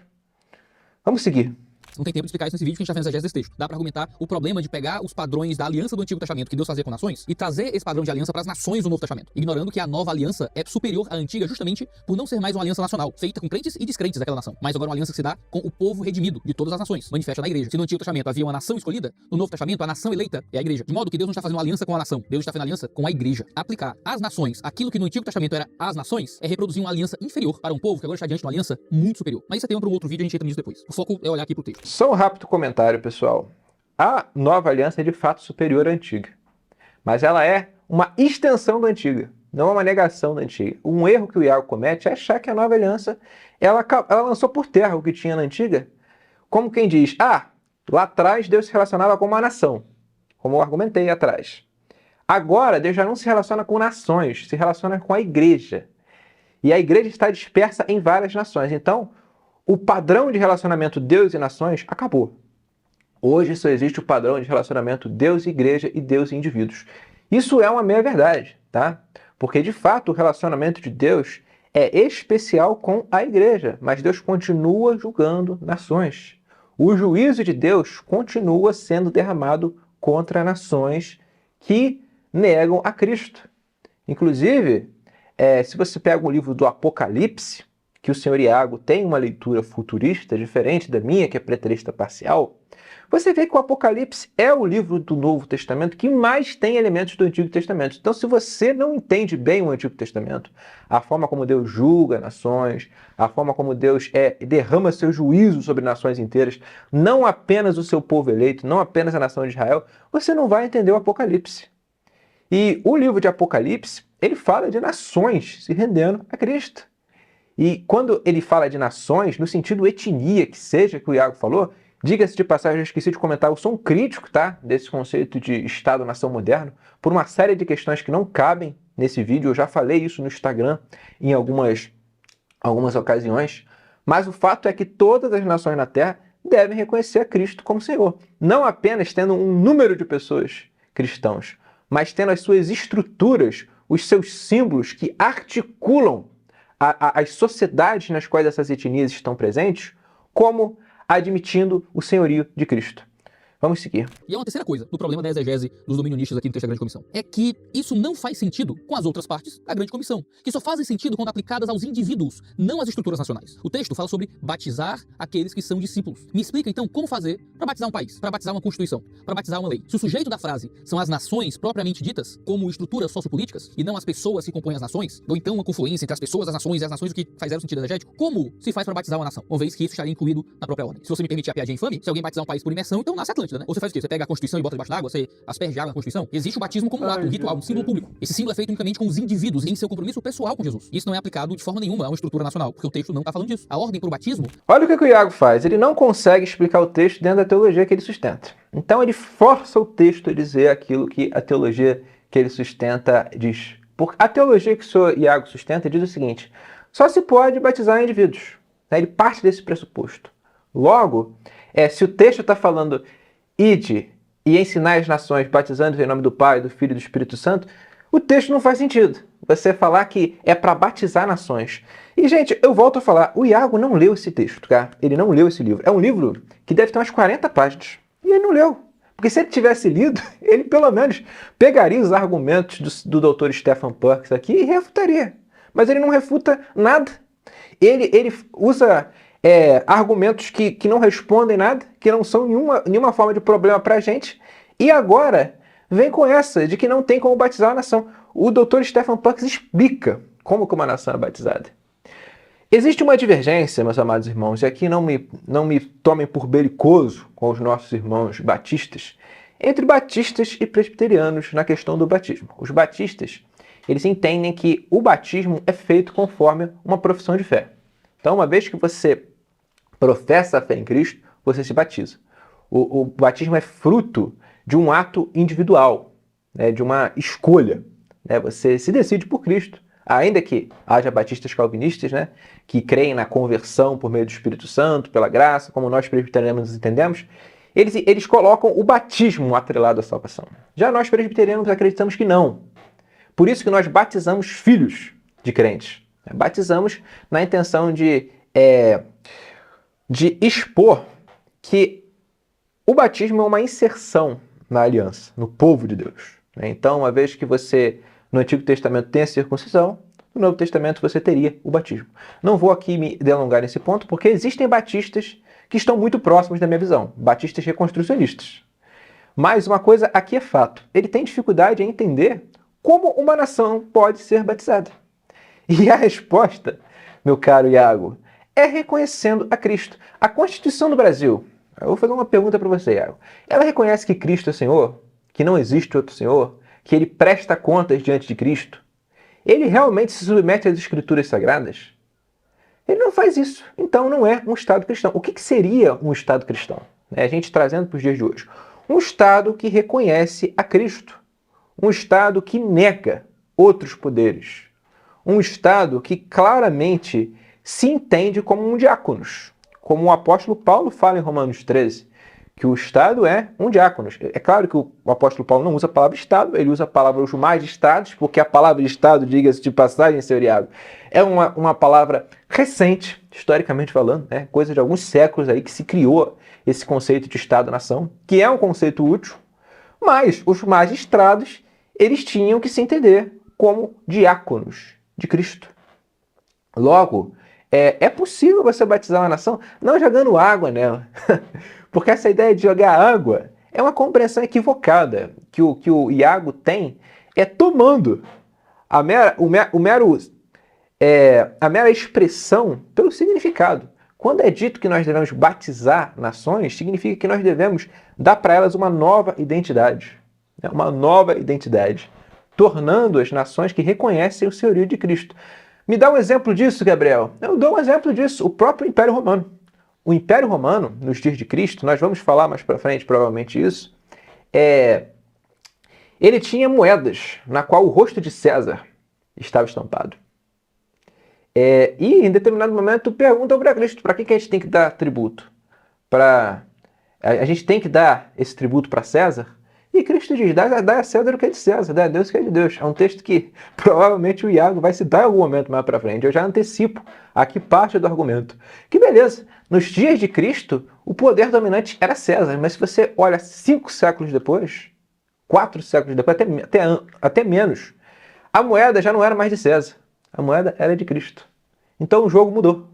Vamos seguir. Não tem tempo de explicar isso nesse vídeo que a gente tá fazendo exegese desse texto. Dá pra argumentar o problema de pegar os padrões da aliança do Antigo Testamento que Deus fazia com nações e trazer esse padrão de aliança para as nações do Novo Testamento, ignorando que a nova aliança é superior à antiga justamente por não ser mais uma aliança nacional, feita com crentes e descrentes daquela nação, mas agora uma aliança que se dá com o povo redimido de todas as nações, manifesta na igreja. Se no Antigo Testamento havia uma nação escolhida, no Novo Testamento a nação eleita é a igreja. De modo que Deus não está fazendo uma aliança com a nação, Deus está fazendo aliança com a igreja. Aplicar às nações aquilo que no Antigo Testamento era as nações é reproduzir uma aliança inferior para um povo que agora está diante de uma aliança muito superior. Mas isso é tema para um outro vídeo, a gente entra nisso depois. O foco é olhar aqui pro texto. Só um rápido comentário, pessoal. A nova aliança é de fato superior à antiga, mas ela é uma extensão da antiga, não é uma negação da antiga. Um erro que o Iago comete é achar que a nova aliança ela lançou por terra o que tinha na antiga, como quem diz, lá atrás Deus se relacionava com uma nação, como eu argumentei atrás. Agora Deus já não se relaciona com nações, se relaciona com a igreja. E a igreja está dispersa em várias nações. Então, o padrão de relacionamento Deus e nações acabou. Hoje só existe o padrão de relacionamento Deus e igreja e Deus e indivíduos. Isso é uma meia-verdade, tá? Porque, de fato, o relacionamento de Deus é especial com a igreja, mas Deus continua julgando nações. O juízo de Deus continua sendo derramado contra nações que negam a Cristo. Inclusive, se você pega o livro do Apocalipse, que o senhor Iago tem uma leitura futurista, diferente da minha, que é preterista parcial, você vê que o Apocalipse é o livro do Novo Testamento que mais tem elementos do Antigo Testamento. Então, se você não entende bem o Antigo Testamento, a forma como Deus julga nações, a forma como Deus derrama seu juízo sobre nações inteiras, não apenas o seu povo eleito, não apenas a nação de Israel, você não vai entender o Apocalipse. E o livro de Apocalipse, ele fala de nações se rendendo a Cristo. E quando ele fala de nações, no sentido etnia, que seja que o Iago falou, diga-se de passagem, eu esqueci de comentar, eu sou um crítico, tá, desse conceito de Estado-nação moderno, por uma série de questões que não cabem nesse vídeo. Eu já falei isso no Instagram em algumas ocasiões, mas o fato é que todas as nações na Terra devem reconhecer a Cristo como Senhor. Não apenas tendo um número de pessoas cristãos, mas tendo as suas estruturas, os seus símbolos que articulam as sociedades nas quais essas etnias estão presentes, como admitindo o senhorio de Cristo. Vamos seguir. E é uma terceira coisa do problema da exegese dos dominionistas aqui no texto da Grande Comissão. É que isso não faz sentido com as outras partes da Grande Comissão, que só fazem sentido quando aplicadas aos indivíduos, não às estruturas nacionais. O texto fala sobre batizar aqueles que são discípulos. Me explica então como fazer para batizar um país, para batizar uma constituição, para batizar uma lei. Se o sujeito da frase são as nações propriamente ditas, como estruturas sociopolíticas, e não as pessoas que compõem as nações, ou então uma confluência entre as pessoas, as nações e as nações, o que faz zero sentido exegético, como se faz para batizar uma nação? Uma vez que isso estaria incluído na própria ordem. Se você me permitir a piadinha infame, se alguém batizar um país por imersão, então nasce Atlântida, né? Ou você faz o quê? Você pega a Constituição e bota debaixo d'água, você asperge de água na Constituição. Existe o batismo como um ato, um ritual, um símbolo público. Esse símbolo é feito unicamente com os indivíduos em seu compromisso pessoal com Jesus. Isso não é aplicado de forma nenhuma a uma estrutura nacional, porque o texto não está falando disso. A ordem para o batismo... Olha o que o Iago faz. Ele não consegue explicar o texto dentro da teologia que ele sustenta. Então ele força o texto a dizer aquilo que a teologia que ele sustenta diz. Porque a teologia que o senhor Iago sustenta diz o seguinte: só se pode batizar indivíduos. Ele parte desse pressuposto. Logo, se o texto está falando ide e ensinar as nações, batizando em nome do Pai, do Filho e do Espírito Santo, o texto não faz sentido. Você falar que é para batizar nações. E, gente, eu volto a falar, o Iago não leu esse texto, tá? Ele não leu esse livro. É um livro que deve ter umas 40 páginas. E ele não leu. Porque se ele tivesse lido, ele pelo menos pegaria os argumentos do Dr. Stephen Perkins aqui e refutaria. Mas ele não refuta nada. Ele usa argumentos que não respondem nada, que não são nenhuma forma de problema para a gente, e agora vem com essa de que não tem como batizar a nação. O Dr. Stephen Perkins explica como que uma nação é batizada. Existe uma divergência, meus amados irmãos, e aqui não me tomem por belicoso com os nossos irmãos batistas, entre batistas e presbiterianos na questão do batismo. Os batistas, eles entendem que o batismo é feito conforme uma profissão de fé. Então, uma vez que você professa a fé em Cristo, você se batiza. O batismo é fruto de um ato individual, né, de uma escolha. Né? Você se decide por Cristo. Ainda que haja batistas calvinistas, né, que creem na conversão por meio do Espírito Santo, pela graça, como nós presbiterianos entendemos, eles colocam o batismo atrelado à salvação. Já nós presbiterianos acreditamos que não. Por isso que nós batizamos filhos de crentes. Batizamos na intenção de expor que o batismo é uma inserção na aliança, no povo de Deus. Então, uma vez que você, no Antigo Testamento, tem a circuncisão, no Novo Testamento você teria o batismo. Não vou aqui me delongar nesse ponto, porque existem batistas que estão muito próximos da minha visão, batistas reconstrucionistas. Mas uma coisa aqui é fato, ele tem dificuldade em entender como uma nação pode ser batizada. E a resposta, meu caro Iago, é reconhecendo a Cristo. A Constituição do Brasil, eu vou fazer uma pergunta para você, Iago. Ela reconhece que Cristo é Senhor? Que não existe outro Senhor? Que ele presta contas diante de Cristo? Ele realmente se submete às Escrituras Sagradas? Ele não faz isso. Então não é um Estado cristão. O que seria um Estado cristão? A gente trazendo para os dias de hoje. Um Estado que reconhece a Cristo. Um Estado que nega outros poderes. Um Estado que claramente se entende como um diáconos. Como o apóstolo Paulo fala em Romanos 13, que o Estado é um diáconos. É claro que o apóstolo Paulo não usa a palavra Estado, ele usa a palavra os magistrados, porque a palavra Estado, diga-se de passagem, seu Iago, é uma palavra recente, historicamente falando, coisa de alguns séculos aí que se criou esse conceito de Estado-nação, que é um conceito útil, mas os magistrados, eles tinham que se entender como diáconos de Cristo. Logo, é possível você batizar uma nação não jogando água nela. Porque essa ideia de jogar água é uma compreensão equivocada que o Iago tem tomando a mera expressão pelo significado. Quando é dito que nós devemos batizar nações, significa que nós devemos dar para elas uma nova identidade. Uma nova identidade, tornando as nações que reconhecem o senhorio de Cristo. Me dá um exemplo disso, Gabriel. Eu dou um exemplo disso, o próprio Império Romano. O Império Romano, nos dias de Cristo, nós vamos falar mais para frente provavelmente isso, ele tinha moedas na qual o rosto de César estava estampado. E em determinado momento perguntam para Cristo, para que a gente tem que dar tributo? A gente tem que dar esse tributo para César? E Cristo diz, dá a César o que é de César, dá a Deus o que é de Deus. É um texto que provavelmente o Iago vai citar em algum momento mais para frente. Eu já antecipo aqui parte do argumento. Que beleza, nos dias de Cristo, o poder dominante era César, mas se você olha 5 séculos depois, 4 séculos depois, até menos, a moeda já não era mais de César, a moeda era de Cristo. Então o jogo mudou.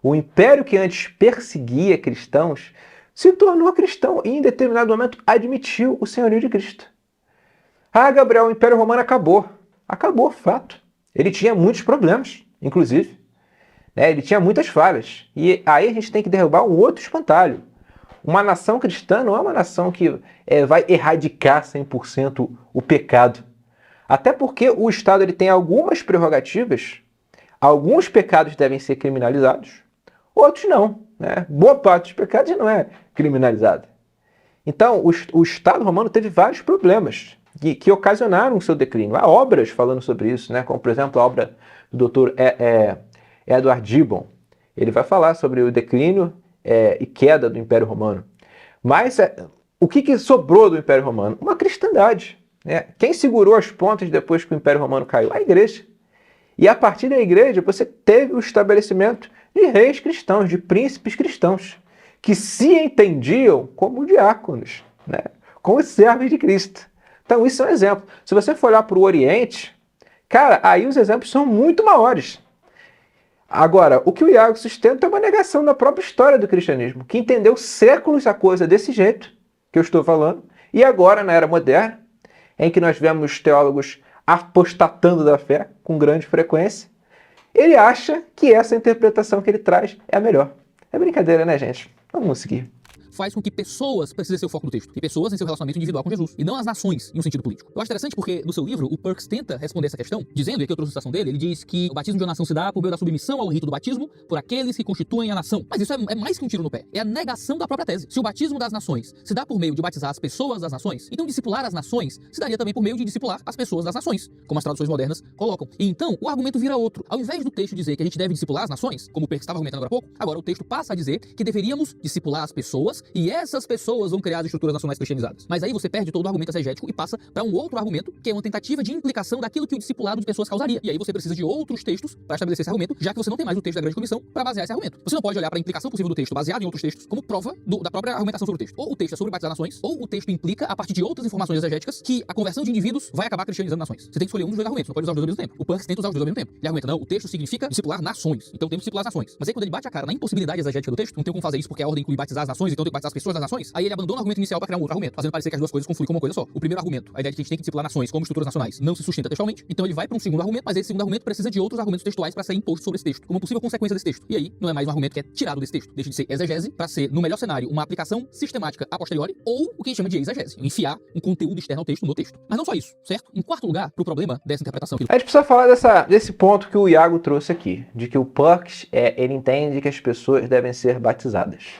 O império que antes perseguia cristãos se tornou cristão e, em determinado momento, admitiu o senhorio de Cristo. Ah, Gabriel, o Império Romano acabou. Acabou, fato. Ele tinha muitos problemas, inclusive. Ele tinha muitas falhas. E aí a gente tem que derrubar um outro espantalho. Uma nação cristã não é uma nação que vai erradicar 100% o pecado. Até porque o Estado ele tem algumas prerrogativas. Alguns pecados devem ser criminalizados, outros não. Boa parte dos pecados não é criminalizada. Então, o Estado romano teve vários problemas que ocasionaram o seu declínio. Há obras falando sobre isso, como, por exemplo, a obra do Dr. Edward Gibbon. Ele vai falar sobre o declínio e queda do Império Romano. Mas o que sobrou do Império Romano? Uma cristandade. Quem segurou as pontas depois que o Império Romano caiu? A igreja. E a partir da igreja você teve o estabelecimento de reis cristãos, de príncipes cristãos, que se entendiam como diáconos, como servos de Cristo. Então isso é um exemplo. Se você for olhar para o Oriente, cara, aí os exemplos são muito maiores. Agora, o que o Iago sustenta é uma negação da própria história do cristianismo, que entendeu séculos a coisa desse jeito que eu estou falando, e agora, na era moderna, em que nós vemos teólogos apostatando da fé com grande frequência, ele acha que essa interpretação que ele traz é a melhor. É brincadeira, né, gente? Vamos seguir. Faz com que pessoas precisem ser o foco do texto, e pessoas em seu relacionamento individual com Jesus, e não as nações em um sentido político. Eu acho interessante porque, no seu livro, o Perks tenta responder essa questão, dizendo, e aqui eu trouxe a citação dele, ele diz que o batismo de uma nação se dá por meio da submissão ao rito do batismo por aqueles que constituem a nação. Mas isso é mais que um tiro no pé, é a negação da própria tese. Se o batismo das nações se dá por meio de batizar as pessoas das nações, então discipular as nações se daria também por meio de discipular as pessoas das nações, como as traduções modernas colocam. E então, o argumento vira outro. Ao invés do texto dizer que a gente deve discipular as nações, como o Perks estava argumentando agora há pouco, agora o texto passa a dizer que deveríamos discipular as pessoas e essas pessoas vão criar as estruturas nacionais cristianizadas. Mas aí você perde todo o argumento exegético e passa para um outro argumento, que é uma tentativa de implicação daquilo que o discipulado de pessoas causaria. E aí você precisa de outros textos para estabelecer esse argumento, já que você não tem mais o texto da Grande Comissão para basear esse argumento. Você não pode olhar para a implicação possível do texto baseado em outros textos como prova da própria argumentação sobre o texto. Ou o texto é sobre batizar nações, ou o texto implica, a partir de outras informações exegéticas, que a conversão de indivíduos vai acabar cristianizando nações. Você tem que escolher um dos dois argumentos, não pode usar os dois ao mesmo tempo. O Perks tenta usar os dois ao mesmo tempo. Ele argumenta, não, o texto significa discipular nações, então temos que discipular as nações. Mas aí quando ele bate a cara na impossibilidade exegética do texto, não tem como fazer isso porque a ordem inclui batizar as nações, então tem que batizar as pessoas das nações, aí ele abandona o argumento inicial para criar um outro argumento, fazendo parecer que as duas coisas confluem como uma coisa só. O primeiro argumento, a ideia de que a gente tem que discipular nações como estruturas nacionais, não se sustenta textualmente, então ele vai para um segundo argumento, mas esse segundo argumento precisa de outros argumentos textuais para ser imposto sobre esse texto, como possível consequência desse texto. E aí não é mais um argumento que é tirado desse texto, deixa de ser exegese para ser, no melhor cenário, uma aplicação sistemática a posteriori, ou o que a gente chama de exegese, enfiar um conteúdo externo ao texto no texto. Mas não só isso, certo? Em quarto lugar, pro problema dessa interpretação. A gente precisa falar desse ponto que o Iago trouxe aqui, de que o Perks, ele entende que as pessoas devem ser batizadas.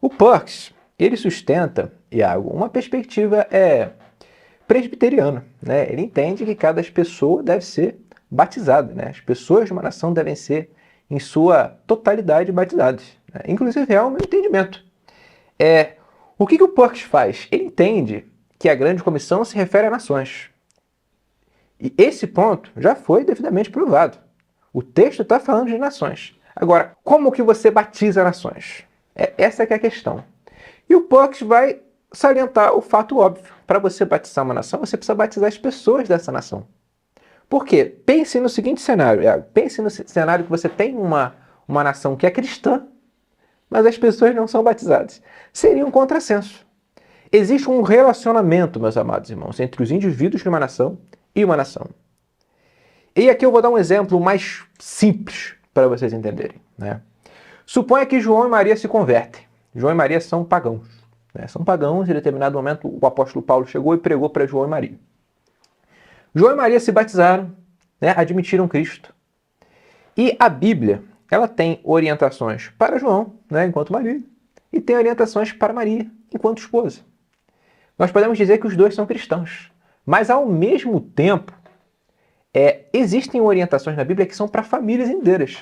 O Perks, ele sustenta, Iago, uma perspectiva presbiteriana, né? Ele entende que cada pessoa deve ser batizada, né? As pessoas de uma nação devem ser, em sua totalidade, batizadas, né? Inclusive, é o meu entendimento. O que o Perks faz? Ele entende que a Grande Comissão se refere a nações. E esse ponto já foi devidamente provado. O texto está falando de nações. Agora, como que você batiza nações? Essa que é a questão. E o Perks vai salientar o fato óbvio. Para você batizar uma nação, você precisa batizar as pessoas dessa nação. Por quê? Pense no seguinte cenário. Pense no cenário que você tem uma nação que é cristã, mas as pessoas não são batizadas. Seria um contrassenso. Existe um relacionamento, meus amados irmãos, entre os indivíduos de uma nação e uma nação. E aqui eu vou dar um exemplo mais simples para vocês entenderem, né? Suponha que João e Maria se convertem. João e Maria são pagãos, né? São pagãos, em determinado momento o apóstolo Paulo chegou e pregou para João e Maria. João e Maria se batizaram, né? Admitiram Cristo. E a Bíblia, ela tem orientações para João, né? Enquanto marido, e tem orientações para Maria, enquanto esposa. Nós podemos dizer que os dois são cristãos. Mas, ao mesmo tempo, existem orientações na Bíblia que são para famílias inteiras.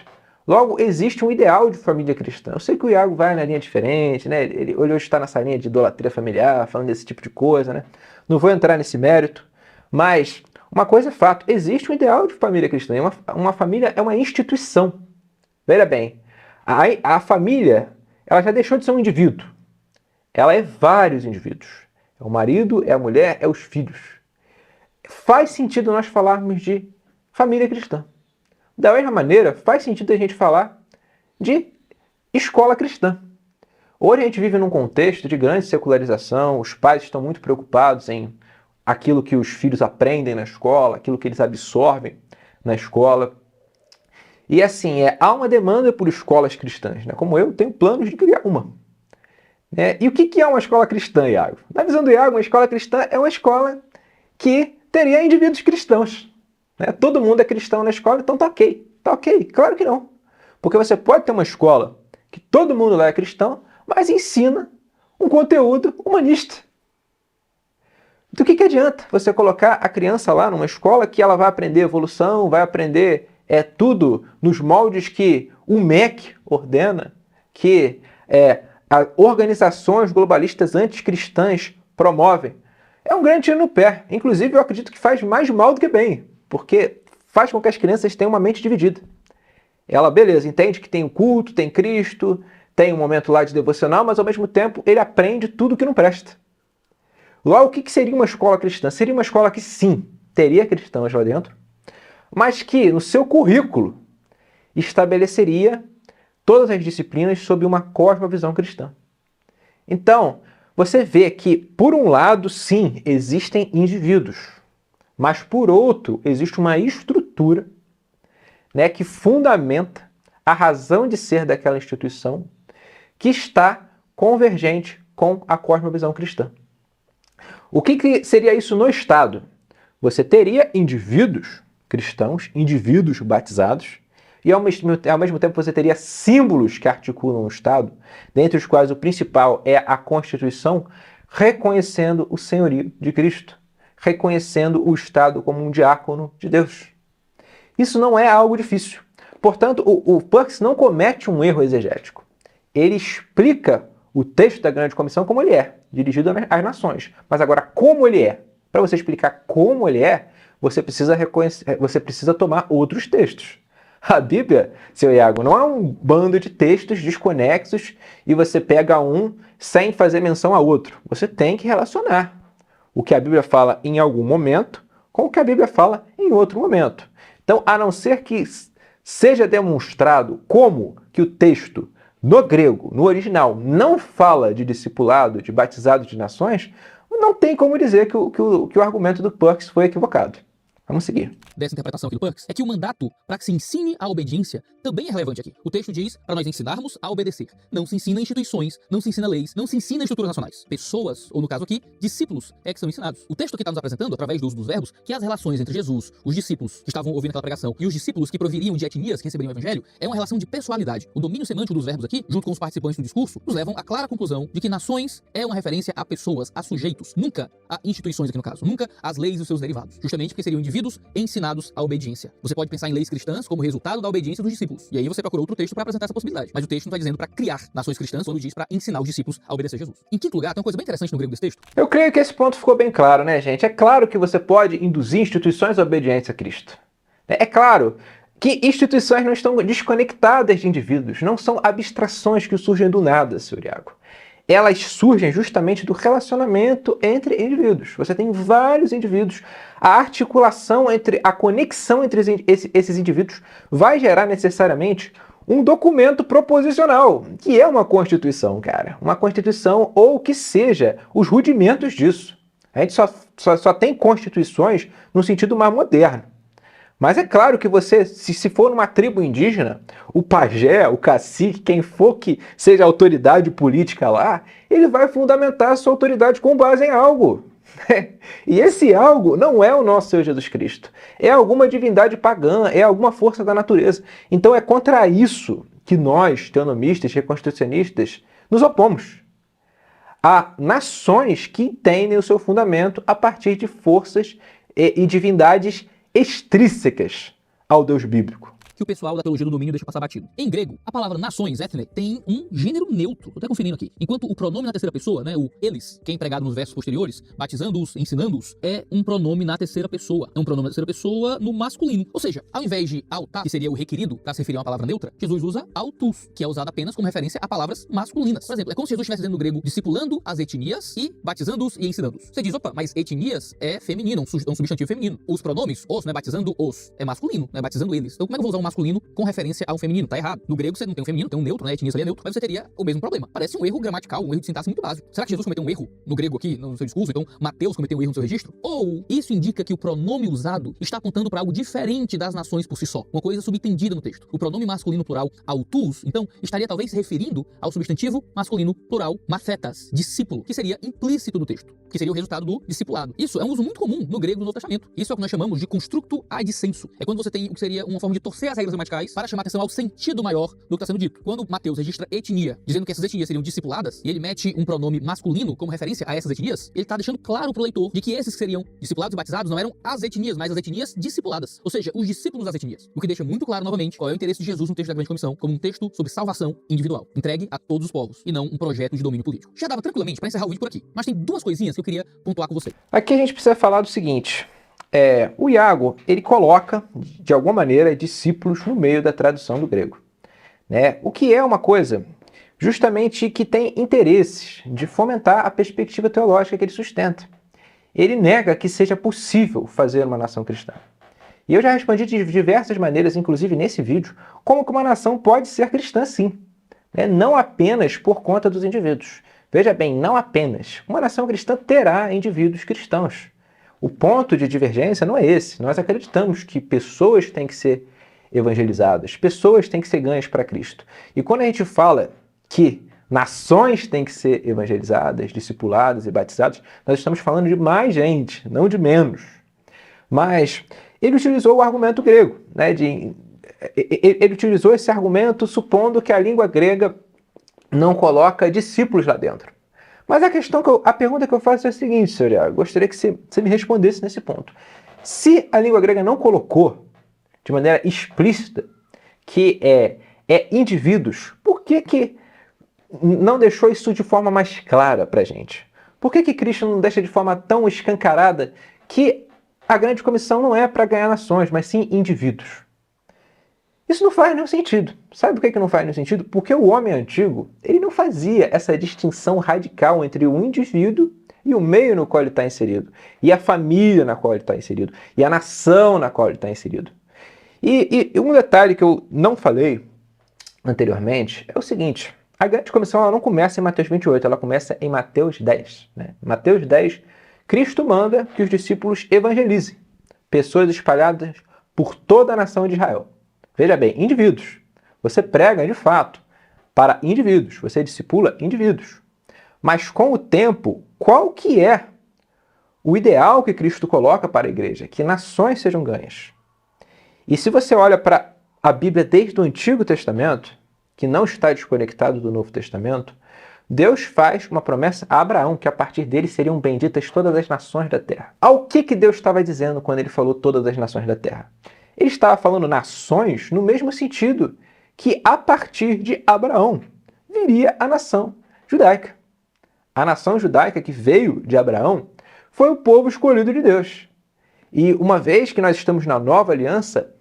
Logo, existe um ideal de família cristã. Eu sei que o Iago vai na linha diferente, né? Ele hoje está nessa linha de idolatria familiar, falando desse tipo de coisa, né? Não vou entrar nesse mérito, mas uma coisa é fato. Existe um ideal de família cristã. Uma família é uma instituição. Veja bem, a família, ela já deixou de ser um indivíduo. Ela é vários indivíduos. É o marido, é a mulher, é os filhos. Faz sentido nós falarmos de família cristã. Da mesma maneira, faz sentido a gente falar de escola cristã. Hoje a gente vive num contexto de grande secularização, os pais estão muito preocupados em aquilo que os filhos aprendem na escola, aquilo que eles absorvem na escola. E assim, há uma demanda por escolas cristãs, né? Como eu tenho planos de criar uma. E o que é uma escola cristã, Iago? Na visão do Iago, uma escola cristã é uma escola que teria indivíduos cristãos. Todo mundo é cristão na escola, então tá ok. Tá ok? Claro que não. Porque você pode ter uma escola que todo mundo lá é cristão, mas ensina um conteúdo humanista. Do que adianta você colocar a criança lá numa escola que ela vai aprender evolução, vai aprender tudo nos moldes que o MEC ordena, que organizações globalistas anticristãs promovem? É um grande tiro no pé. Inclusive, eu acredito que faz mais mal do que bem, porque faz com que as crianças tenham uma mente dividida. Ela, beleza, entende que tem o culto, tem Cristo, tem um momento lá de devocional, mas ao mesmo tempo ele aprende tudo que não presta. Logo, o que seria uma escola cristã? Seria uma escola que, sim, teria cristãos lá dentro, mas que, no seu currículo, estabeleceria todas as disciplinas sob uma cosmovisão cristã. Então, você vê que, por um lado, sim, existem indivíduos, mas, por outro, existe uma estrutura, né, que fundamenta a razão de ser daquela instituição que está convergente com a cosmovisão cristã. O que seria isso no Estado? Você teria indivíduos cristãos, indivíduos batizados, e ao mesmo tempo você teria símbolos que articulam o Estado, dentre os quais o principal é a Constituição, reconhecendo o senhorio de Cristo, reconhecendo o Estado como um diácono de Deus. Isso não é algo difícil. Portanto, o Perks não comete um erro exegético. Ele explica o texto da grande comissão como ele é, dirigido às nações. Mas agora, como ele é? Para você explicar como ele é, você precisa tomar outros textos. A Bíblia, seu Iago, não é um bando de textos desconexos e você pega um sem fazer menção a outro. Você tem que relacionar o que a Bíblia fala em algum momento com o que a Bíblia fala em outro momento. Então, a não ser que seja demonstrado como que o texto no grego, no original, não fala de discipulado, de batizado de nações, não tem como dizer que o argumento do Perks foi equivocado. Vamos seguir. Dessa interpretação aqui do Perks é que o mandato para que se ensine a obediência também é relevante aqui. O texto diz para nós ensinarmos a obedecer. Não se ensina instituições, não se ensina leis, não se ensina estruturas nacionais. Pessoas, ou no caso aqui, discípulos, é que são ensinados. O texto aqui está nos apresentando, através do uso dos verbos, que as relações entre Jesus, os discípulos que estavam ouvindo aquela pregação e os discípulos que proviriam de etnias que receberiam o evangelho, é uma relação de pessoalidade. O domínio semântico dos verbos aqui, junto com os participantes do discurso, nos levam à clara conclusão de que nações é uma referência a pessoas, a sujeitos, nunca a instituições aqui no caso, nunca às leis e os seus derivados. Justamente porque seriam indivíduos ensinados à obediência. Você pode pensar em leis cristãs como resultado da obediência dos discípulos. E aí você procura outro texto para apresentar essa possibilidade. Mas o texto não está dizendo para criar nações cristãs, quando diz para ensinar os discípulos a obedecer a Jesus. Em quinto lugar, tem uma coisa bem interessante no grego desse texto. Eu creio que esse ponto ficou bem claro, né, gente? É claro que você pode induzir instituições à obediência a Cristo. É claro que instituições não estão desconectadas de indivíduos, não são abstrações que surgem do nada, Sr. Iago. Elas surgem justamente do relacionamento entre indivíduos. Você tem vários indivíduos. A articulação a conexão entre esses indivíduos vai gerar necessariamente um documento proposicional, que é uma Constituição, cara. Uma Constituição ou que seja os rudimentos disso. A gente só tem constituições no sentido mais moderno. Mas é claro que você, se for numa tribo indígena, o pajé, o cacique, quem for que seja autoridade política lá, ele vai fundamentar a sua autoridade com base em algo. E esse algo não é o nosso Senhor Jesus Cristo. É alguma divindade pagã, é alguma força da natureza. Então é contra isso que nós, teonomistas, reconstrucionistas, nos opomos. Há nações que entendem o seu fundamento a partir de forças e divindades extrínsecas ao Deus bíblico. Que o pessoal da teologia do domínio deixa passar batido. Em grego, a palavra nações, ethne, tem um gênero neutro. Tô até conferindo aqui. Enquanto o pronome na terceira pessoa, né, o eles, que é empregado nos versos posteriores, batizando-os, ensinando-os, é um pronome na terceira pessoa. É um pronome na terceira pessoa no masculino. Ou seja, ao invés de autar, que seria o requerido para se referir a uma palavra neutra, Jesus usa autus, que é usado apenas como referência a palavras masculinas. Por exemplo, é como se Jesus estivesse dizendo no grego, discipulando as etnias e batizando-os e ensinando-os. Você diz, opa, mas etnias é feminino, um substantivo feminino. Os pronomes, os, né, batizando-os, é masculino, né, batizando eles. Então como é que eu vou usar um masculino com referência ao feminino? Tá errado. No grego você não tem um feminino, tem um neutro, né? A etnia ali é neutro, mas você teria o mesmo problema. Parece um erro gramatical, um erro de sintaxe muito básico. Será que Jesus cometeu um erro no grego aqui, no seu discurso? Então Mateus cometeu um erro no seu registro? Ou isso indica que o pronome usado está apontando para algo diferente das nações por si só? Uma coisa subentendida no texto. O pronome masculino plural autus, então, estaria talvez se referindo ao substantivo masculino plural mathetas, discípulo, que seria implícito no texto, que seria o resultado do discipulado. Isso é um uso muito comum no grego do Novo Testamento. Isso é o que nós chamamos de constructo ad sensu. É quando você tem o que seria uma forma de torcer as regras gramaticais para chamar atenção ao sentido maior do que está sendo dito. Quando Mateus registra etnia, dizendo que essas etnias seriam discipuladas, e ele mete um pronome masculino como referência a essas etnias, ele está deixando claro para o leitor de que esses que seriam discipulados e batizados não eram as etnias, mas as etnias discipuladas. Ou seja, os discípulos das etnias. O que deixa muito claro, novamente, qual é o interesse de Jesus no texto da Grande Comissão, como um texto sobre salvação individual, entregue a todos os povos, e não um projeto de domínio político. Já dava tranquilamente para encerrar o vídeo por aqui, mas tem duas coisinhas que eu queria pontuar com você. Aqui a gente precisa falar do seguinte. O Iago, ele coloca, de alguma maneira, discípulos no meio da tradução do grego. O que é uma coisa justamente que tem interesses de fomentar a perspectiva teológica que ele sustenta. Ele nega que seja possível fazer uma nação cristã. E eu já respondi de diversas maneiras, inclusive nesse vídeo, como que uma nação pode ser cristã sim. Não apenas por conta dos indivíduos. Veja bem, não apenas. Uma nação cristã terá indivíduos cristãos. O ponto de divergência não é esse. Nós acreditamos que pessoas têm que ser evangelizadas, pessoas têm que ser ganhas para Cristo. E quando a gente fala que nações têm que ser evangelizadas, discipuladas e batizadas, nós estamos falando de mais gente, não de menos. Mas ele utilizou o argumento grego, ele utilizou esse argumento supondo que a língua grega não coloca discípulos lá dentro. Mas a pergunta que eu faço é a seguinte, senhor Iago, gostaria que você me respondesse nesse ponto. Se a língua grega não colocou de maneira explícita que é indivíduos, por que não deixou isso de forma mais clara para a gente? Por que Cristo não deixa de forma tão escancarada que a grande comissão não é para ganhar nações, mas sim indivíduos? Isso não faz nenhum sentido. Sabe por que não faz nenhum sentido? Porque o homem antigo, ele não fazia essa distinção radical entre o indivíduo e o meio no qual ele está inserido, e a família na qual ele está inserido, e a nação na qual ele está inserido. E um detalhe que eu não falei anteriormente é o seguinte: a grande comissão ela não começa em Mateus 28, ela começa em Mateus 10. Né? Mateus 10, Cristo manda que os discípulos evangelizem pessoas espalhadas por toda a nação de Israel. Veja bem, indivíduos. Você prega, de fato, para indivíduos. Você discipula indivíduos. Mas com o tempo, qual que é o ideal que Cristo coloca para a igreja? Que nações sejam ganhas. E se você olha para a Bíblia desde o Antigo Testamento, que não está desconectado do Novo Testamento, Deus faz uma promessa a Abraão, que a partir dele seriam benditas todas as nações da terra. Ao que Deus estava dizendo quando ele falou todas as nações da terra? Ele estava falando nações no mesmo sentido que a partir de Abraão viria a nação judaica. A nação judaica que veio de Abraão foi o povo escolhido de Deus. E uma vez que nós estamos na nova aliança,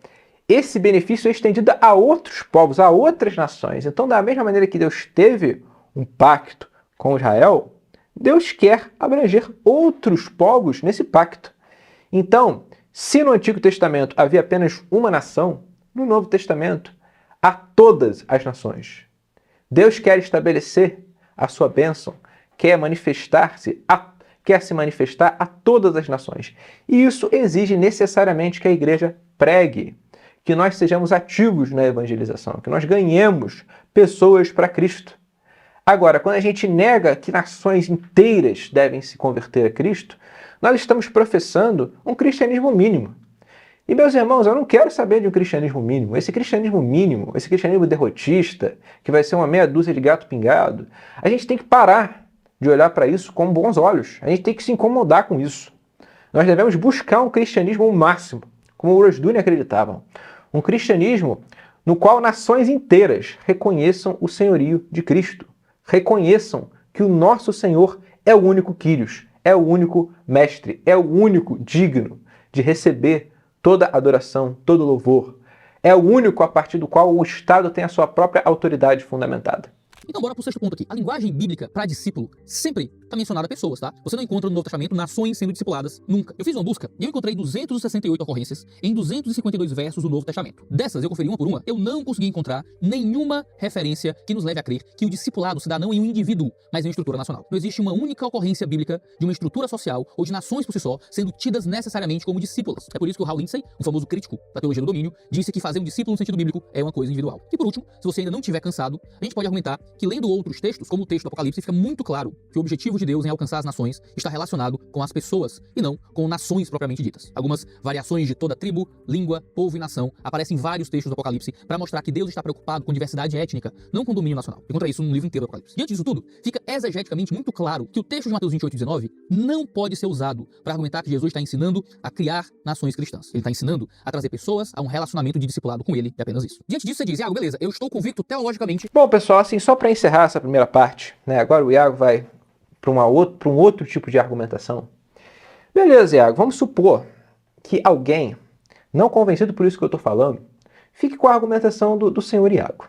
esse benefício é estendido a outros povos, a outras nações. Então, da mesma maneira que Deus teve um pacto com Israel, Deus quer abranger outros povos nesse pacto. Então, se no Antigo Testamento havia apenas uma nação, no Novo Testamento há todas as nações. Deus quer estabelecer a sua bênção, quer se manifestar a todas as nações. E isso exige necessariamente que a igreja pregue, que nós sejamos ativos na evangelização, que nós ganhemos pessoas para Cristo. Agora, quando a gente nega que nações inteiras devem se converter a Cristo, nós estamos professando um cristianismo mínimo. E, meus irmãos, eu não quero saber de um cristianismo mínimo. Esse cristianismo derrotista, que vai ser uma meia dúzia de gato pingado, a gente tem que parar de olhar para isso com bons olhos. A gente tem que se incomodar com isso. Nós devemos buscar um cristianismo ao máximo, como o Urasduni acreditavam. Um cristianismo no qual nações inteiras reconheçam o senhorio de Cristo. Reconheçam que o nosso Senhor é o único Kyrios, é o único mestre, é o único digno de receber toda adoração, todo louvor. É o único a partir do qual o Estado tem a sua própria autoridade fundamentada. Então bora pro sexto ponto aqui. A linguagem bíblica para discípulo sempre está mencionada pessoas, tá? Você não encontra no Novo Testamento nações sendo discipuladas, nunca. Eu fiz uma busca e eu encontrei 268 ocorrências em 252 versos do Novo Testamento. Dessas, eu conferi uma por uma, eu não consegui encontrar nenhuma referência que nos leve a crer que o discipulado se dá não em um indivíduo, mas em uma estrutura nacional. Não existe uma única ocorrência bíblica de uma estrutura social ou de nações por si só sendo tidas necessariamente como discípulas. É por isso que o Hal Lindsey, um famoso crítico da teologia do domínio, disse que fazer um discípulo no sentido bíblico é uma coisa individual. E por último, se você ainda não estiver cansado, a gente pode argumentar que lendo outros textos, como o texto do Apocalipse, fica muito claro que o objetivo de Deus em alcançar as nações está relacionado com as pessoas e não com nações propriamente ditas. Algumas variações de toda tribo, língua, povo e nação aparecem em vários textos do Apocalipse para mostrar que Deus está preocupado com diversidade étnica, não com domínio nacional. Encontra isso no livro inteiro do Apocalipse. Diante disso tudo, fica exegeticamente muito claro que o texto de Mateus 28:19 não pode ser usado para argumentar que Jesus está ensinando a criar nações cristãs. Ele está ensinando a trazer pessoas a um relacionamento de discipulado com ele, e apenas isso. Diante disso, você diz, Iago, beleza, eu estou convicto teologicamente. Bom, pessoal, assim, só para encerrar essa primeira parte, né? Agora o Iago vai para um outro tipo de argumentação. Beleza, Iago, vamos supor que alguém, não convencido por isso que eu estou falando, fique com a argumentação do senhor Iago.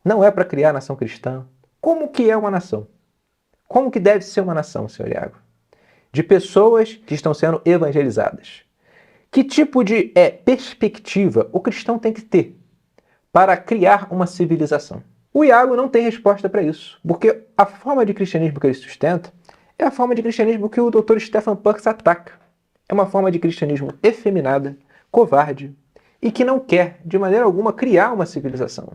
Não é para criar nação cristã. Como que é uma nação? Como que deve ser uma nação, senhor Iago? De pessoas que estão sendo evangelizadas. Que tipo de perspectiva o cristão tem que ter para criar uma civilização? O Iago não tem resposta para isso, porque a forma de cristianismo que ele sustenta é a forma de cristianismo que o Dr. Stephen Perks ataca. É uma forma de cristianismo efeminada, covarde, e que não quer, de maneira alguma, criar uma civilização.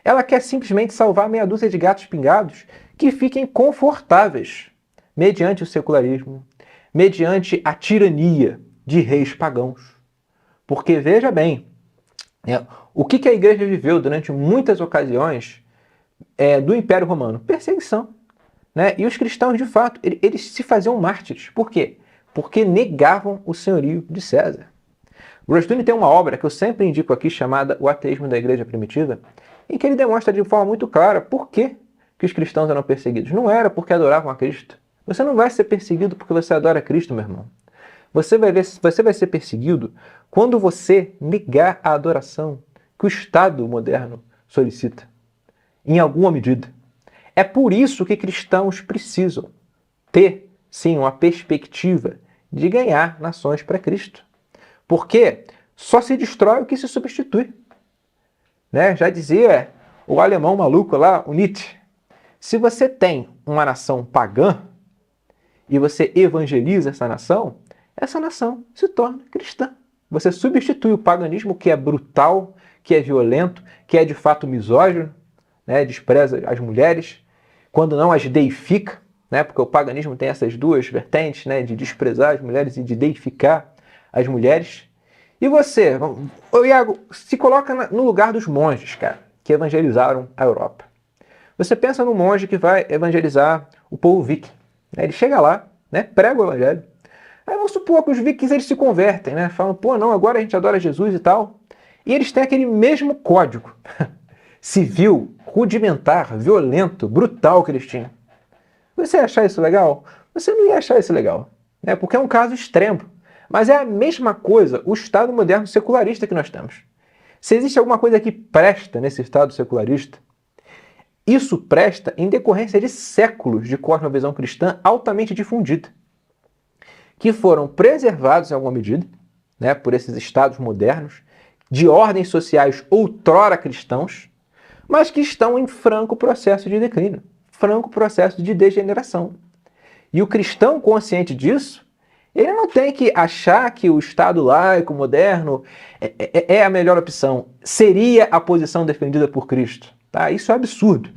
Ela quer simplesmente salvar meia dúzia de gatos pingados que fiquem confortáveis, mediante o secularismo, mediante a tirania de reis pagãos. Porque, veja bem, o que a igreja viveu durante muitas ocasiões do Império Romano? Perseguição. Né? E os cristãos, de fato, eles se faziam mártires. Por quê? Porque negavam o senhorio de César. Urasduni tem uma obra que eu sempre indico aqui, chamada O Ateísmo da Igreja Primitiva, em que ele demonstra de forma muito clara por que que os cristãos eram perseguidos? Não era porque adoravam a Cristo. Você não vai ser perseguido porque você adora a Cristo, meu irmão. Você vai ser perseguido quando você negar a adoração que o Estado moderno solicita, em alguma medida. É por isso que cristãos precisam ter, sim, uma perspectiva de ganhar nações para Cristo. Porque só se destrói o que se substitui. Né? Já dizia o alemão maluco lá, o Nietzsche, se você tem uma nação pagã e você evangeliza essa nação se torna cristã. Você substitui o paganismo, que é brutal, que é violento, que é de fato misógino, né? Despreza as mulheres, quando não as deifica, né? Porque o paganismo tem essas duas vertentes, né? De desprezar as mulheres e de deificar as mulheres. E você, Iago, se coloca no lugar dos monges, cara, que evangelizaram a Europa. Você pensa no monge que vai evangelizar o povo viking. Né? Ele chega lá, né? Prega o evangelho. Aí vamos supor que os vikings eles se convertem, né? Falam, pô, não, agora a gente adora Jesus e tal. E eles têm aquele mesmo código civil, rudimentar, violento, brutal que eles tinham. Você ia achar isso legal? Você não ia achar isso legal, né? Porque é um caso extremo. Mas é a mesma coisa o Estado moderno secularista que nós temos. Se existe alguma coisa que presta nesse Estado secularista, isso presta em decorrência de séculos de cosmovisão cristã altamente difundida, que foram preservados em alguma medida, né, por esses Estados modernos, de ordens sociais outrora cristãos, mas que estão em franco processo de declínio, franco processo de degeneração. E o cristão consciente disso, ele não tem que achar que o Estado laico moderno é a melhor opção, seria a posição defendida por Cristo. Tá? Isso é absurdo.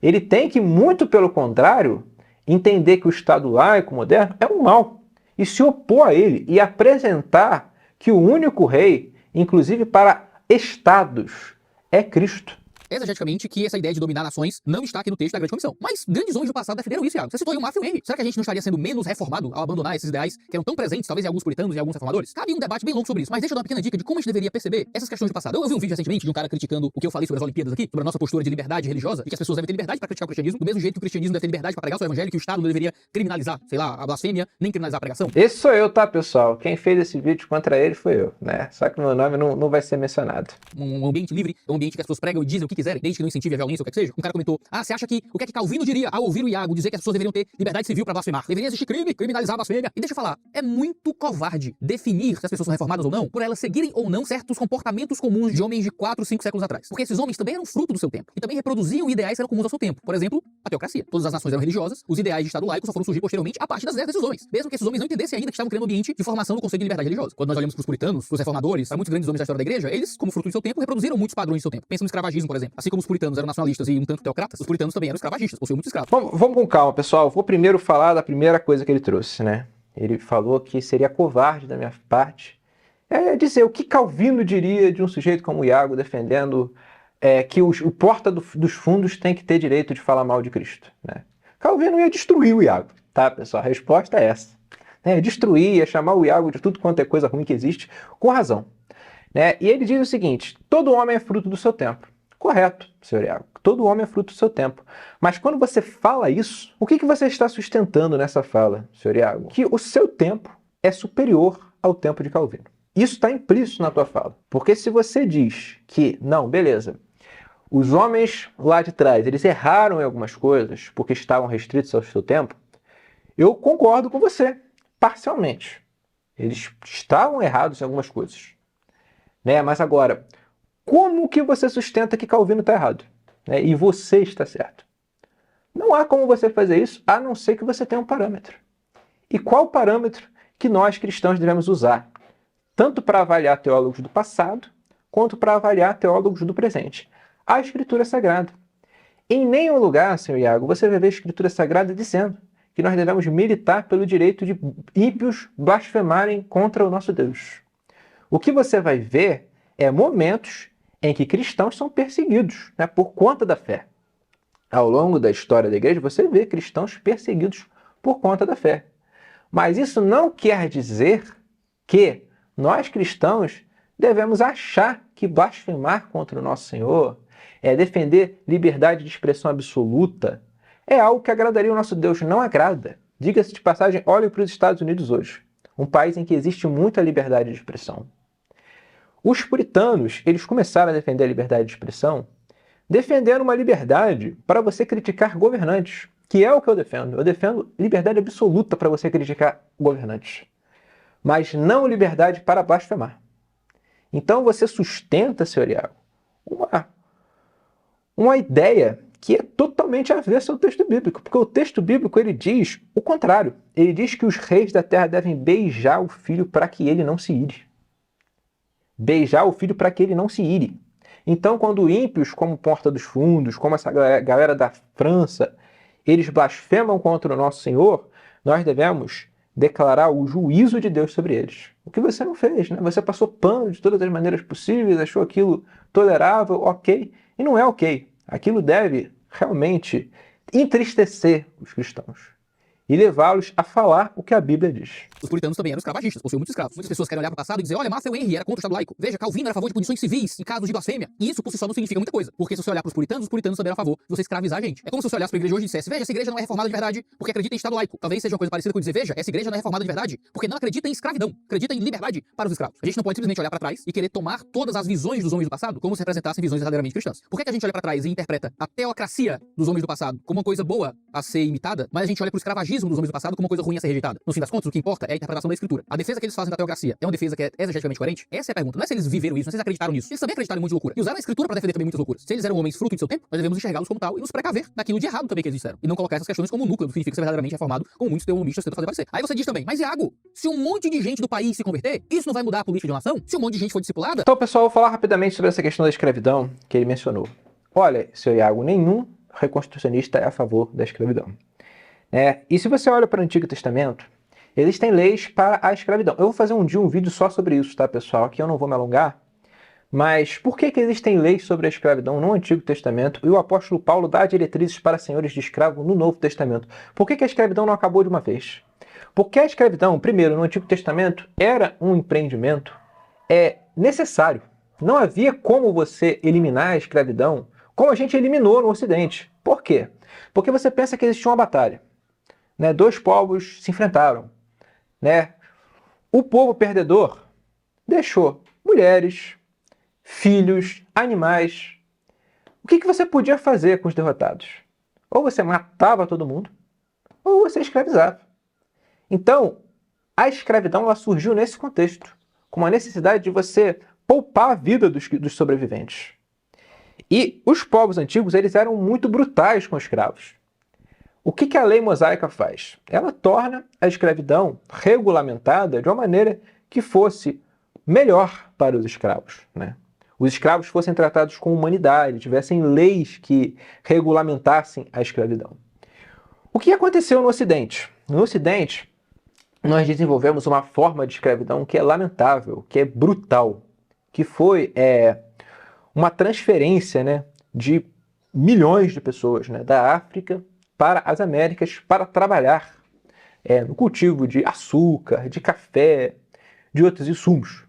Ele tem que, muito pelo contrário, entender que o Estado laico moderno é um mal e se opor a ele e apresentar que o único rei, inclusive para estados, é Cristo. Exageticamente que essa ideia de dominar nações não está aqui no texto da Grande Comissão. Mas grandes homens do passado defenderam isso, Iago. Você citou aí o Matthew Henry. Será que a gente não estaria sendo menos reformado ao abandonar esses ideais que eram tão presentes, talvez em alguns puritanos e alguns reformadores? Cabe um debate bem longo sobre isso, mas deixa eu dar uma pequena dica de como a gente deveria perceber essas questões do passado. Eu vi um vídeo recentemente de um cara criticando o que eu falei sobre as Olimpíadas aqui, sobre a nossa postura de liberdade religiosa, e que as pessoas devem ter liberdade para criticar o cristianismo, do mesmo jeito que o cristianismo deve ter liberdade para pregar o seu evangelho, que o Estado não deveria criminalizar, sei lá, a blasfêmia, nem criminalizar a pregação. Esse sou eu, tá, pessoal? Quem fez esse vídeo contra ele foi eu, né? Só que meu nome não vai ser mencionado. Um ambiente livre é um ambiente que as pessoas pregam e dizem o que quiserem, desde que não incentive a violência ou o que seja. Um cara comentou, você acha que o que é que Calvino diria ao ouvir o Iago dizer que as pessoas deveriam ter liberdade civil para blasfemar? Deveria existir crime, criminalizar a blasfêmia. E deixa eu falar, é muito covarde definir se as pessoas são reformadas ou não por elas seguirem ou não certos comportamentos comuns de homens de 4, 5 séculos atrás. Porque esses homens também eram fruto do seu tempo e também reproduziam ideais que eram comuns ao seu tempo. Por exemplo, a teocracia. Todas as nações eram religiosas, os ideais de Estado laico só foram surgir posteriormente a partir das ideias desses homens. Mesmo que esses homens não entendessem ainda que estavam criando um ambiente de formação do conceito de liberdade religiosa. Quando nós olhamos para os puritanos, para os reformadores, para muitos grandes homens da história da igreja, eles, como fruto do seu tempo, reproduziram muitos padrões do seu tempo. Pensa no escravagismo, por exemplo. Assim como os puritanos eram nacionalistas e um tanto teocratas, os puritanos também eram escravagistas, possuíam muitos escravos. Vamos com calma, pessoal. Vou primeiro falar da primeira coisa que ele trouxe, né? Ele falou que seria covarde da minha parte dizer o que Calvino diria de um sujeito como o Iago defendendo que o porta dos fundos tem que ter direito de falar mal de Cristo, né? Calvino ia destruir o Iago, tá, pessoal? A resposta é essa. Destruir, ia chamar o Iago de tudo quanto é coisa ruim que existe, com razão. Né? E ele diz o seguinte, todo homem é fruto do seu tempo. Correto, senhor Iago. Todo homem é fruto do seu tempo. Mas quando você fala isso, o que você está sustentando nessa fala, senhor Iago? Que o seu tempo é superior ao tempo de Calvino. Isso está implícito na tua fala. Porque se você diz que, não, beleza, os homens lá de trás, eles erraram em algumas coisas porque estavam restritos ao seu tempo, eu concordo com você, parcialmente. Eles estavam errados em algumas coisas. Né? Mas agora, como que você sustenta que Calvino está errado? Né? E você está certo? Não há como você fazer isso, a não ser que você tenha um parâmetro. E qual parâmetro que nós cristãos devemos usar? Tanto para avaliar teólogos do passado, quanto para avaliar teólogos do presente. A Escritura Sagrada. Em nenhum lugar, senhor Iago, você vai ver a Escritura Sagrada dizendo que nós devemos militar pelo direito de ímpios blasfemarem contra o nosso Deus. O que você vai ver é momentos em que cristãos são perseguidos, né, por conta da fé. Ao longo da história da igreja, você vê cristãos perseguidos por conta da fé. Mas isso não quer dizer que nós cristãos devemos achar que blasfemar contra o nosso Senhor, defender liberdade de expressão absoluta, é algo que agradaria o nosso Deus. Não agrada. Diga-se de passagem, olhem para os Estados Unidos hoje, um país em que existe muita liberdade de expressão. Os puritanos, eles começaram a defender a liberdade de expressão defendendo uma liberdade para você criticar governantes, que é o que eu defendo. Eu defendo liberdade absoluta para você criticar governantes, mas não liberdade para blasfemar. Então você sustenta, senhor Iago, uma ideia que é totalmente avessa ao texto bíblico, porque o texto bíblico ele diz o contrário. Ele diz que os reis da terra devem beijar o filho para que ele não se ire. Beijar o filho para que ele não se ire. Então, quando ímpios como Porta dos Fundos, como essa galera da França, eles blasfemam contra o nosso Senhor, nós devemos declarar o juízo de Deus sobre eles. O que você não fez, né? Você passou pano de todas as maneiras possíveis, achou aquilo tolerável, ok, e não é ok. Aquilo deve realmente entristecer os cristãos e levá-los a falar o que a Bíblia diz. Os puritanos também eram escravagistas, possuíam muitos escravos. Muitas pessoas querem olhar para o passado e dizer, olha, Marcel Henry era contra o Estado laico. Veja, Calvino era a favor de punições civis em casos de blasfêmia. E isso por si só não significa muita coisa. Porque se você olhar para os puritanos também eram a favor de você escravizar a gente. É como se você olhasse para a igreja hoje e dissesse, veja, essa igreja não é reformada de verdade porque acredita em Estado laico. Talvez seja uma coisa parecida com dizer, veja, essa igreja não é reformada de verdade porque não acredita em escravidão, acredita em liberdade para os escravos. A gente não pode simplesmente olhar para trás e querer tomar todas as visões dos homens do passado como se representassem visões verdadeiramente cristãs. Por que a gente olha para trás e interpreta a teocracia dos homens do passado como uma coisa boa a ser imitada, mas a gente olha para o escravagismo dos homens do passado como uma coisa ruim a ser rejeitada? No fim das contas, o que importa é a interpretação da Escritura. A defesa que eles fazem da teocracia é uma defesa que é exegeticamente coerente? Essa é a pergunta. Não é se eles viveram isso, não é se eles acreditaram nisso. Eles também acreditaram em um monte de loucura. E usaram a Escritura para defender também muitas loucuras. Se eles eram homens fruto de seu tempo, nós devemos enxergá-los como tal e nos precaver daquilo de errado também que eles disseram. E não colocar essas questões como núcleo do que significa ser verdadeiramente reformado, como muitos teologistas tentam fazer parecer. Aí você diz também, mas Iago, se um monte de gente do país se converter, isso não vai mudar a política de uma nação? Se um monte de gente for discipulada? Então, pessoal, eu vou falar rapidamente sobre essa questão da escravidão que ele mencionou. Olha, seu Iago, nenhum reconstrucionista é a favor da escravidão. E se você olha para o Antigo Testamento, existem leis para a escravidão. Eu vou fazer um vídeo só sobre isso, tá, pessoal? Aqui eu não vou me alongar. Mas por que existem leis sobre a escravidão no Antigo Testamento e o apóstolo Paulo dá diretrizes para senhores de escravo no Novo Testamento? Por que a escravidão não acabou de uma vez? Porque a escravidão, primeiro, no Antigo Testamento, era um empreendimento necessário. Não havia como você eliminar a escravidão como a gente eliminou no Ocidente. Por quê? Porque você pensa que existia uma batalha. Dois povos se enfrentaram. O povo perdedor deixou mulheres, filhos, animais. O que você podia fazer com os derrotados? Ou você matava todo mundo, ou você escravizava. Então, a escravidão ela surgiu nesse contexto, com a necessidade de você poupar a vida dos sobreviventes. E os povos antigos eles eram muito brutais com os escravos. O que a lei mosaica faz? Ela torna a escravidão regulamentada de uma maneira que fosse melhor para os escravos. Os escravos fossem tratados com humanidade, tivessem leis que regulamentassem a escravidão. O que aconteceu no Ocidente? No Ocidente, nós desenvolvemos uma forma de escravidão que é lamentável, que é brutal, que foi uma transferência de milhões de pessoas da África para as Américas para trabalhar no cultivo de açúcar, de café, de outros insumos.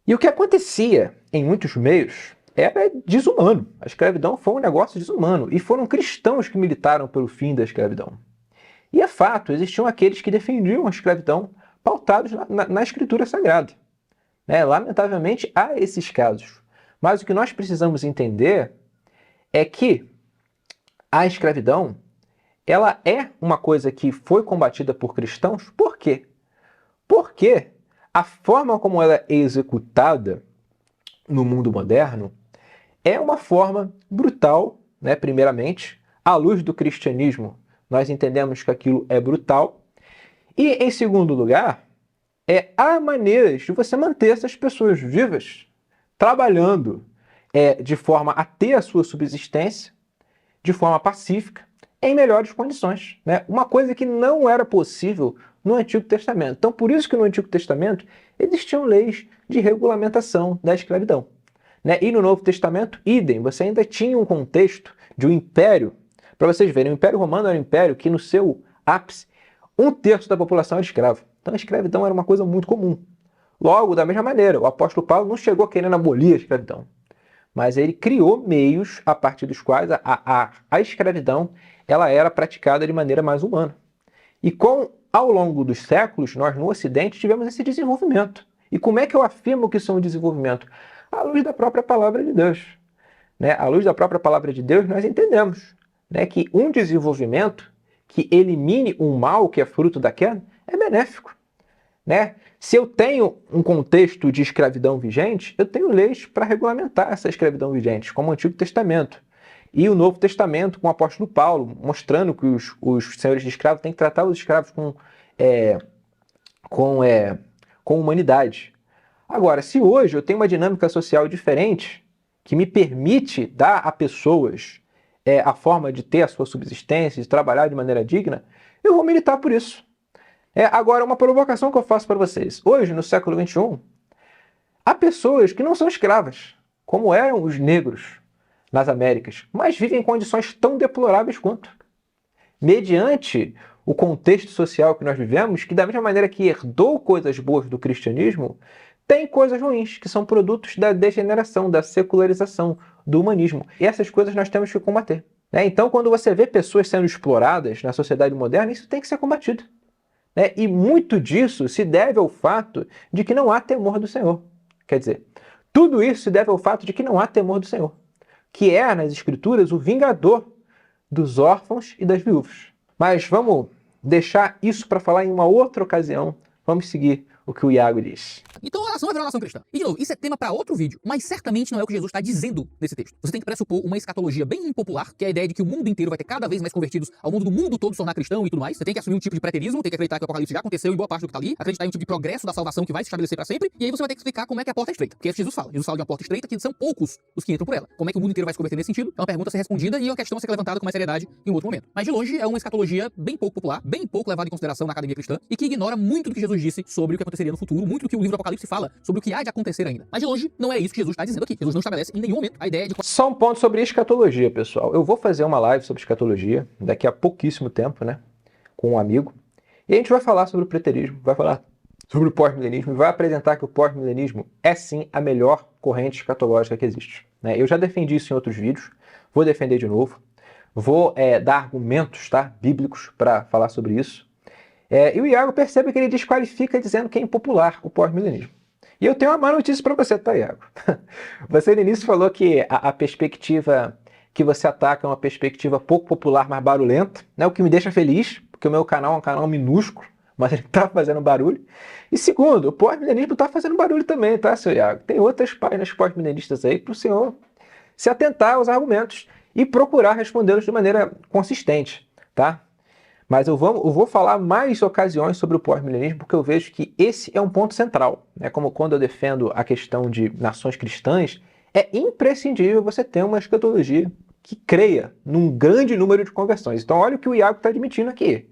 E o que acontecia em muitos meios era desumano. A escravidão foi um negócio desumano. E foram cristãos que militaram pelo fim da escravidão. E é fato, existiam aqueles que defendiam a escravidão pautados na Escritura Sagrada. Lamentavelmente, há esses casos. Mas o que nós precisamos entender é que a escravidão ela é uma coisa que foi combatida por cristãos. Por quê? Porque a forma como ela é executada no mundo moderno é uma forma brutal, primeiramente. À luz do cristianismo, nós entendemos que aquilo é brutal. E, em segundo lugar, há maneiras de você manter essas pessoas vivas, trabalhando de forma a ter a sua subsistência, de forma pacífica, em melhores condições. Uma coisa que não era possível no Antigo Testamento. Então, por isso que no Antigo Testamento existiam leis de regulamentação da escravidão. E no Novo Testamento, idem, você ainda tinha um contexto de um império. Para vocês verem, o Império Romano era um império que no seu ápice, 1/3 da população era escrava. Então a escravidão era uma coisa muito comum. Logo, da mesma maneira, o apóstolo Paulo não chegou querendo abolir a escravidão. mas ele criou meios a partir dos quais a escravidão ela era praticada de maneira mais humana. E ao longo dos séculos, nós no Ocidente tivemos esse desenvolvimento. E como é que eu afirmo que isso é um desenvolvimento? À luz da própria palavra de Deus. Né? À luz da própria palavra de Deus, nós entendemos, né, que um desenvolvimento que elimine um mal que é fruto da queda é benéfico. Né? Se eu tenho um contexto de escravidão vigente, eu tenho leis para regulamentar essa escravidão vigente, como o Antigo Testamento. E o Novo Testamento, com o apóstolo Paulo, mostrando que os senhores de escravos têm que tratar os escravos com humanidade. Agora, se hoje eu tenho uma dinâmica social diferente, que me permite dar a pessoas a forma de ter a sua subsistência, de trabalhar de maneira digna, eu vou militar por isso. Agora, uma provocação que eu faço para vocês. Hoje, no século XXI, há pessoas que não são escravas, como eram os negros nas Américas, mas vivem em condições tão deploráveis quanto. Mediante o contexto social que nós vivemos, que da mesma maneira que herdou coisas boas do cristianismo, tem coisas ruins, que são produtos da degeneração, da secularização, do humanismo. E essas coisas nós temos que combater. Então, quando você vê pessoas sendo exploradas na sociedade moderna, isso tem que ser combatido. E muito disso se deve ao fato de que não há temor do Senhor. Quer dizer, tudo isso se deve ao fato de que não há temor do Senhor, que é, nas Escrituras, o vingador dos órfãos e das viúvas. Mas vamos deixar isso para falar em uma outra ocasião. Vamos seguir o que o Iago diz. Então a nação vai virar uma nação cristã. E de novo, isso é tema para outro vídeo, mas certamente não é o que Jesus está dizendo nesse texto. Você tem que pressupor uma escatologia bem impopular, que é a ideia de que o mundo inteiro vai ter cada vez mais convertidos ao mundo do mundo todo se tornar cristão e tudo mais. Você tem que assumir um tipo de preterismo, tem que acreditar que o apocalipse já aconteceu em boa parte do que está ali, acreditar em um tipo de progresso da salvação que vai se estabelecer para sempre, e aí você vai ter que explicar como é que a porta é estreita. Porque é isso que Jesus fala. Jesus fala de uma porta estreita que são poucos os que entram por ela. Como é que o mundo inteiro vai se converter nesse sentido? É uma pergunta a ser respondida e é uma questão a ser levantada com mais seriedade em um outro momento. Mas de longe é uma escatologia bem pouco popular, bem pouco levada em consideração na academia cristã e que ignora muito do que Jesus disse sobre o que aconteceria no futuro, muito do que o livro do Apocalipse fala sobre o que há de acontecer ainda. Mas de longe, não é isso que Jesus está dizendo aqui. Jesus não estabelece em nenhum momento a ideia de... Só um ponto sobre escatologia, pessoal. Eu vou fazer uma live sobre escatologia daqui a pouquíssimo tempo, né? Com um amigo. E a gente vai falar sobre o preterismo, vai falar sobre o pós-milenismo e vai apresentar que o pós-milenismo é sim a melhor corrente escatológica que existe. Eu já defendi isso em outros vídeos, vou defender de novo. Vou dar argumentos, tá, bíblicos para falar sobre isso. E o Iago percebe que ele desqualifica dizendo que é impopular o pós-milenismo. E eu tenho uma má notícia para você, tá, Iago? Você no início falou que a perspectiva que você ataca é uma perspectiva pouco popular, mas barulhenta, né? O que me deixa feliz, porque o meu canal é um canal minúsculo, mas ele tá fazendo barulho. E segundo, o pós-milenismo tá fazendo barulho também, tá, seu Iago? Tem outras páginas pós-milenistas aí para o senhor se atentar aos argumentos e procurar respondê-los de maneira consistente, tá? Mas eu vou falar mais ocasiões sobre o pós-milenismo, porque eu vejo que esse é um ponto central. Como quando eu defendo a questão de nações cristãs, é imprescindível você ter uma escatologia que creia num grande número de conversões. Então olha o que o Iago está admitindo aqui.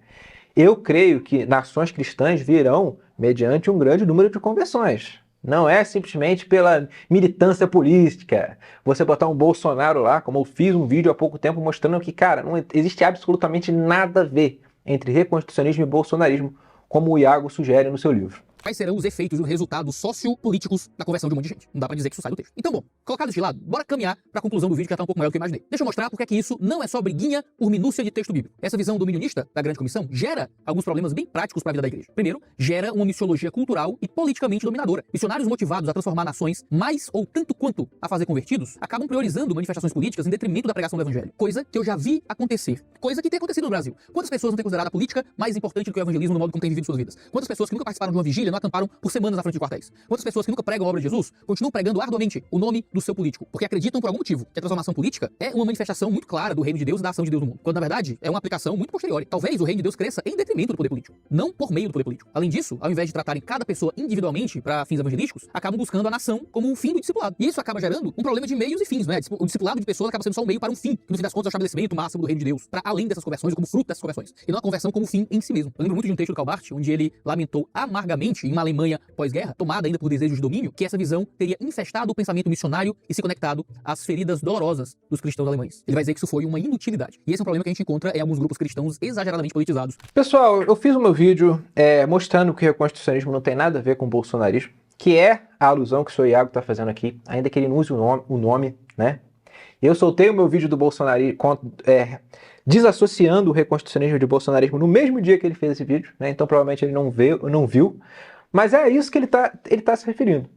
Eu creio que nações cristãs virão mediante um grande número de conversões. Não é simplesmente pela militância política. Você botar um Bolsonaro lá, como eu fiz um vídeo há pouco tempo mostrando que, cara, não existe absolutamente nada a ver entre reconstrucionismo e bolsonarismo, como o Iago sugere no seu livro. Quais serão os efeitos e os resultados sociopolíticos da conversão de um monte de gente? Não dá pra dizer que isso sai do texto. Então, bom, colocado isso de lado, bora caminhar pra conclusão do vídeo que já tá um pouco maior do que eu imaginei. Deixa eu mostrar porque é que isso não é só briguinha por minúcia de texto bíblico. Essa visão dominionista da grande comissão gera alguns problemas bem práticos para a vida da igreja. Primeiro, gera uma missiologia cultural e politicamente dominadora. Missionários motivados a transformar nações mais ou tanto quanto a fazer convertidos acabam priorizando manifestações políticas em detrimento da pregação do evangelho. Coisa que eu já vi acontecer. Coisa que tem acontecido no Brasil. Quantas pessoas não têm considerado a política mais importante do que o evangelismo no modo como têm vivido suas vidas? Quantas pessoas que nunca participaram de uma vigília não acamparam por semanas na frente de quartéis? Quantas pessoas que nunca pregam a obra de Jesus continuam pregando arduamente o nome do seu político, porque acreditam por algum motivo que a transformação política é uma manifestação muito clara do reino de Deus e da ação de Deus no mundo, quando na verdade é uma aplicação muito posterior. Talvez o reino de Deus cresça em detrimento do poder político, não por meio do poder político. Além disso, ao invés de tratarem cada pessoa individualmente para fins evangelísticos, acabam buscando a nação como um fim do discipulado. E isso acaba gerando um problema de meios e fins, né? O discipulado de pessoas acaba sendo só um meio para um fim, que no fim das contas é o estabelecimento máximo do reino de Deus, para além dessas conversões ou como fruto dessas conversões, e não a conversão como fim em si mesmo. Eu lembro muito de um texto do Karl Barth, onde ele lamentou amargamente em uma Alemanha pós-guerra, tomada ainda por desejos de domínio, que essa visão teria infestado o pensamento missionário e se conectado às feridas dolorosas dos cristãos alemães. Ele vai dizer que isso foi uma inutilidade. E esse é um problema que a gente encontra em alguns grupos cristãos exageradamente politizados. Pessoal, eu fiz o meu vídeo mostrando que o reconstrucionismo não tem nada a ver com o bolsonarismo, que é a alusão que o senhor Iago está fazendo aqui, ainda que ele não use o nome, né? Eu soltei o meu vídeo do bolsonarismo, desassociando o reconstrucionismo de bolsonarismo no mesmo dia que ele fez esse vídeo, né? Então provavelmente ele não viu, mas é a isso que ele tá se referindo.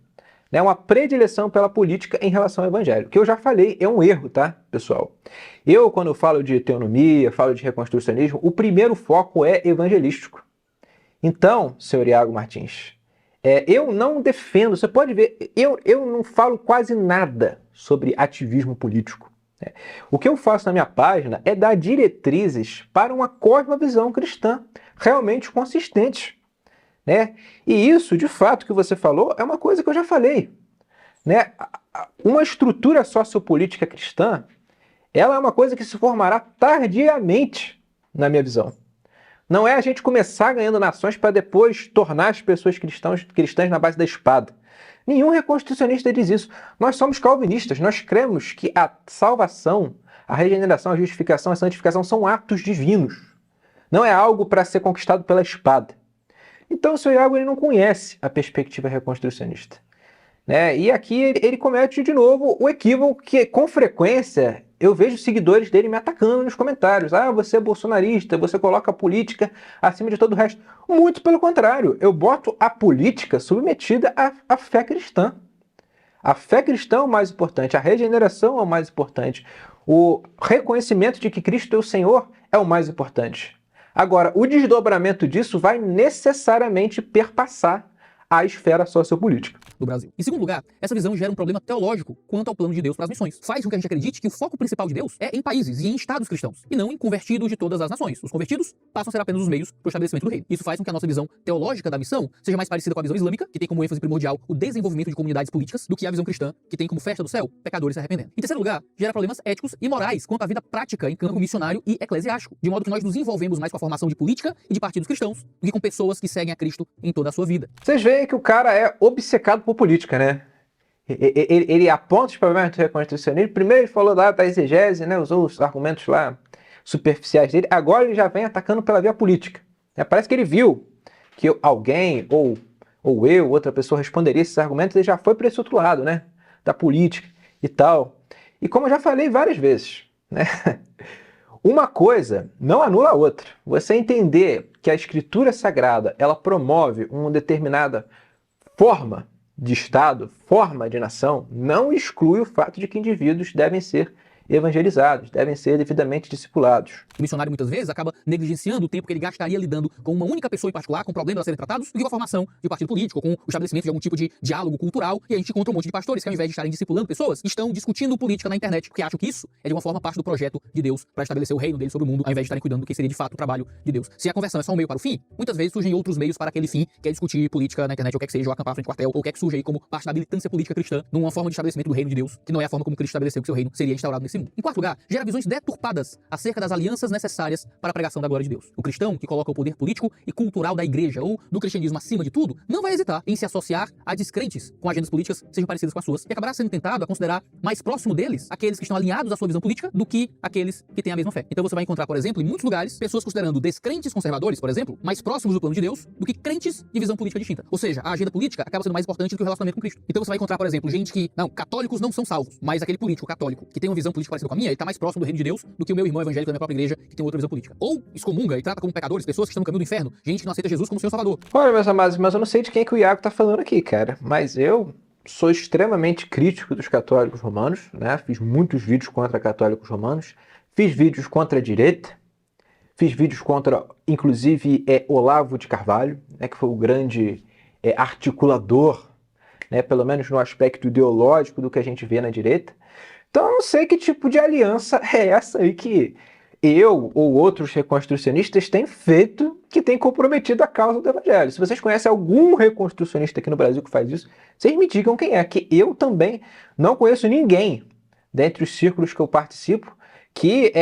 Né? Uma predileção pela política em relação ao evangelho. Que eu já falei, é um erro, tá, pessoal? Eu, quando eu falo de teonomia, falo de reconstrucionismo, o primeiro foco é evangelístico. Então, senhor Iago Martins, eu não defendo, você pode ver, eu não falo quase nada sobre ativismo político. Né? O que eu faço na minha página é dar diretrizes para uma cosmovisão cristã realmente consistente. Né? E isso, de fato, que você falou, é uma coisa que eu já falei. Né? Uma estrutura sociopolítica cristã, ela é uma coisa que se formará tardiamente, na minha visão. Não é a gente começar ganhando nações para depois tornar as pessoas cristãs na base da espada. Nenhum reconstrucionista diz isso. Nós somos calvinistas, nós cremos que a salvação, a regeneração, a justificação, a santificação são atos divinos. Não é algo para ser conquistado pela espada. Então o senhor Iago ele não conhece a perspectiva reconstrucionista. Né? E aqui ele comete de novo o equívoco que, com frequência, eu vejo seguidores dele me atacando nos comentários. Ah, você é bolsonarista, você coloca a política acima de todo o resto. Muito pelo contrário, eu boto a política submetida à fé cristã. A fé cristã é o mais importante, a regeneração é o mais importante, o reconhecimento de que Cristo é o Senhor é o mais importante. Agora, o desdobramento disso vai necessariamente perpassar a esfera sociopolítica do Brasil. Em segundo lugar, essa visão gera um problema teológico quanto ao plano de Deus para as missões. Faz com que a gente acredite que o foco principal de Deus é em países e em estados cristãos, e não em convertidos de todas as nações. Os convertidos passam a ser apenas os meios para o estabelecimento do reino. Isso faz com que a nossa visão teológica da missão seja mais parecida com a visão islâmica, que tem como ênfase primordial o desenvolvimento de comunidades políticas, do que a visão cristã, que tem como festa do céu pecadores se arrependendo. Em terceiro lugar, gera problemas éticos e morais quanto à vida prática em campo missionário e eclesiástico, de modo que nós nos envolvemos mais com a formação de política e de partidos cristãos do que com pessoas que seguem a Cristo em toda a sua vida. Vocês veem que o cara é obcecado por política, né? Ele aponta os problemas do reconstrucionismo. Primeiro ele falou lá da exegese, né? Usou os argumentos lá superficiais dele. Agora ele já vem atacando pela via política. Parece que ele viu que alguém, ou eu, outra pessoa responderia esses argumentos, ele já foi para esse outro lado, né? Da política e tal. E como eu já falei várias vezes, né? Uma coisa não anula a outra. Você entender que a Escritura Sagrada, ela promove uma determinada forma de Estado, forma de nação, não exclui o fato de que indivíduos devem ser evangelizados, devem ser devidamente discipulados. O missionário muitas vezes acaba negligenciando o tempo que ele gastaria lidando com uma única pessoa em particular, com problemas a serem tratados, do que com a formação de um partido político, ou com o estabelecimento de algum tipo de diálogo cultural, e a gente encontra um monte de pastores que, ao invés de estarem discipulando pessoas, estão discutindo política na internet, porque acham que isso é de uma forma parte do projeto de Deus para estabelecer o reino dele sobre o mundo, ao invés de estarem cuidando do que seria de fato o trabalho de Deus. Se a conversão é só um meio para o fim, muitas vezes surgem outros meios para aquele fim, que é discutir política na internet, ou quer que seja, ou acampar frente ao quartel, ou quer que surja aí como parte da militância política cristã, numa forma de estabelecimento do reino de Deus, que não é a forma como Cristo estabeleceu que seu reino seria instaurado nesse mundo. Em quarto lugar, gera visões deturpadas acerca das alianças necessárias para a pregação da glória de Deus. O cristão, que coloca o poder político e cultural da igreja ou do cristianismo acima de tudo, não vai hesitar em se associar a descrentes com agendas políticas que sejam parecidas com as suas, e acabará sendo tentado a considerar mais próximo deles aqueles que estão alinhados à sua visão política do que aqueles que têm a mesma fé. Então você vai encontrar, por exemplo, em muitos lugares, pessoas considerando descrentes conservadores, por exemplo, mais próximos do plano de Deus do que crentes de visão política distinta. Ou seja, a agenda política acaba sendo mais importante do que o relacionamento com Cristo. Então você vai encontrar, por exemplo, gente que, não, católicos não são salvos, mas aquele político católico que tem uma visão política parecida com a minha, ele está mais próximo do reino de Deus do que o meu irmão evangélico da minha própria igreja que tem outra visão política. Ou excomunga e trata como pecadores pessoas que estão no caminho do inferno, gente que não aceita Jesus como Senhor Salvador. Olha, meus amados, mas eu não sei de quem que o Iago tá falando aqui, cara. Mas eu sou extremamente crítico dos católicos romanos, né? Fiz muitos vídeos contra católicos romanos, fiz vídeos contra a direita, fiz vídeos contra, inclusive, Olavo de Carvalho, né? Que foi o grande articulador, né? Pelo menos no aspecto ideológico do que a gente vê na direita. Então eu não sei que tipo de aliança é essa aí que eu ou outros reconstrucionistas têm feito que tem comprometido a causa do evangelho. Se vocês conhecem algum reconstrucionista aqui no Brasil que faz isso, vocês me digam quem é, que eu também não conheço ninguém dentre os círculos que eu participo que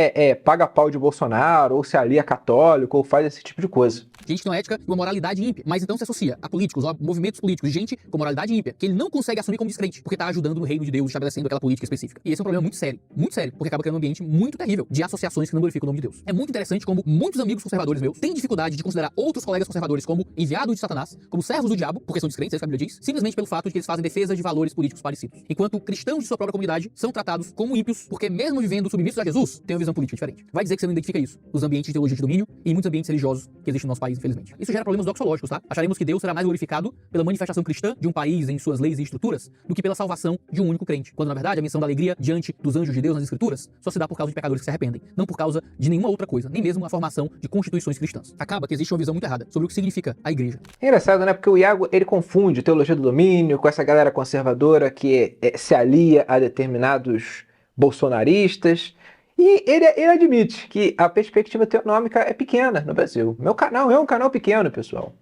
paga pau de Bolsonaro, ou se alia católico, ou faz esse tipo de coisa. Gente que tem uma ética e uma moralidade ímpia, mas então se associa a políticos, a movimentos políticos, gente com moralidade ímpia, que ele não consegue assumir como descrente, porque tá ajudando no reino de Deus, estabelecendo aquela política específica. E esse é um problema muito sério, porque acaba criando um ambiente muito terrível de associações que não glorificam o nome de Deus. É muito interessante como muitos amigos conservadores meus têm dificuldade de considerar outros colegas conservadores como enviados de Satanás, como servos do diabo, porque são descrentes, é isso que a Bíblia diz, simplesmente pelo fato de que eles fazem defesa de valores políticos parecidos. Enquanto cristãos de sua própria comunidade são tratados como ímpios, porque mesmo vivendo submissos a Jesus, têm uma visão política diferente. Vai dizer que você não identifica isso nos ambientes de teologia de domínio e em muitos ambientes religiosos que existem no nosso país, infelizmente. Isso gera problemas doxológicos, tá? Acharemos que Deus será mais glorificado pela manifestação cristã de um país em suas leis e estruturas do que pela salvação de um único crente. Quando, na verdade, a missão da alegria diante dos anjos de Deus nas Escrituras só se dá por causa de pecadores que se arrependem, não por causa de nenhuma outra coisa, nem mesmo a formação de constituições cristãs. Acaba que existe uma visão muito errada sobre o que significa a igreja. É engraçado, né? Porque o Iago, ele confunde teologia do domínio com essa galera conservadora que se alia a determinados bolsonaristas. E ele admite que a perspectiva teonômica é pequena no Brasil. Meu canal é um canal pequeno, pessoal.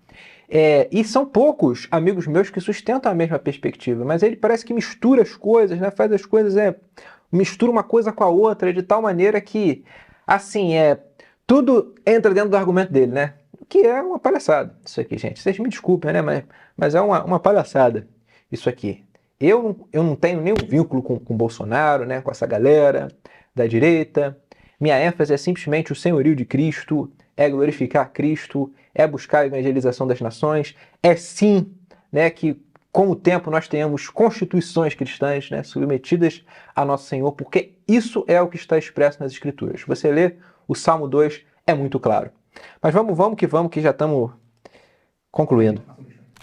E são poucos amigos meus que sustentam a mesma perspectiva, mas ele parece que mistura as coisas, né? Faz as coisas, mistura uma coisa com a outra de tal maneira que, assim, tudo entra dentro do argumento dele, né? O que é uma palhaçada, isso aqui, gente. Vocês me desculpem, né? Mas é uma palhaçada isso aqui. Eu não tenho nenhum vínculo com Bolsonaro, né? Com essa galera da direita. Minha ênfase é simplesmente o senhorio de Cristo, é glorificar Cristo, é buscar a evangelização das nações, é sim, né, que com o tempo nós tenhamos constituições cristãs, né, submetidas a nosso Senhor, porque isso é o que está expresso nas Escrituras. Você lê o Salmo 2, é muito claro. Mas vamos que já estamos concluindo.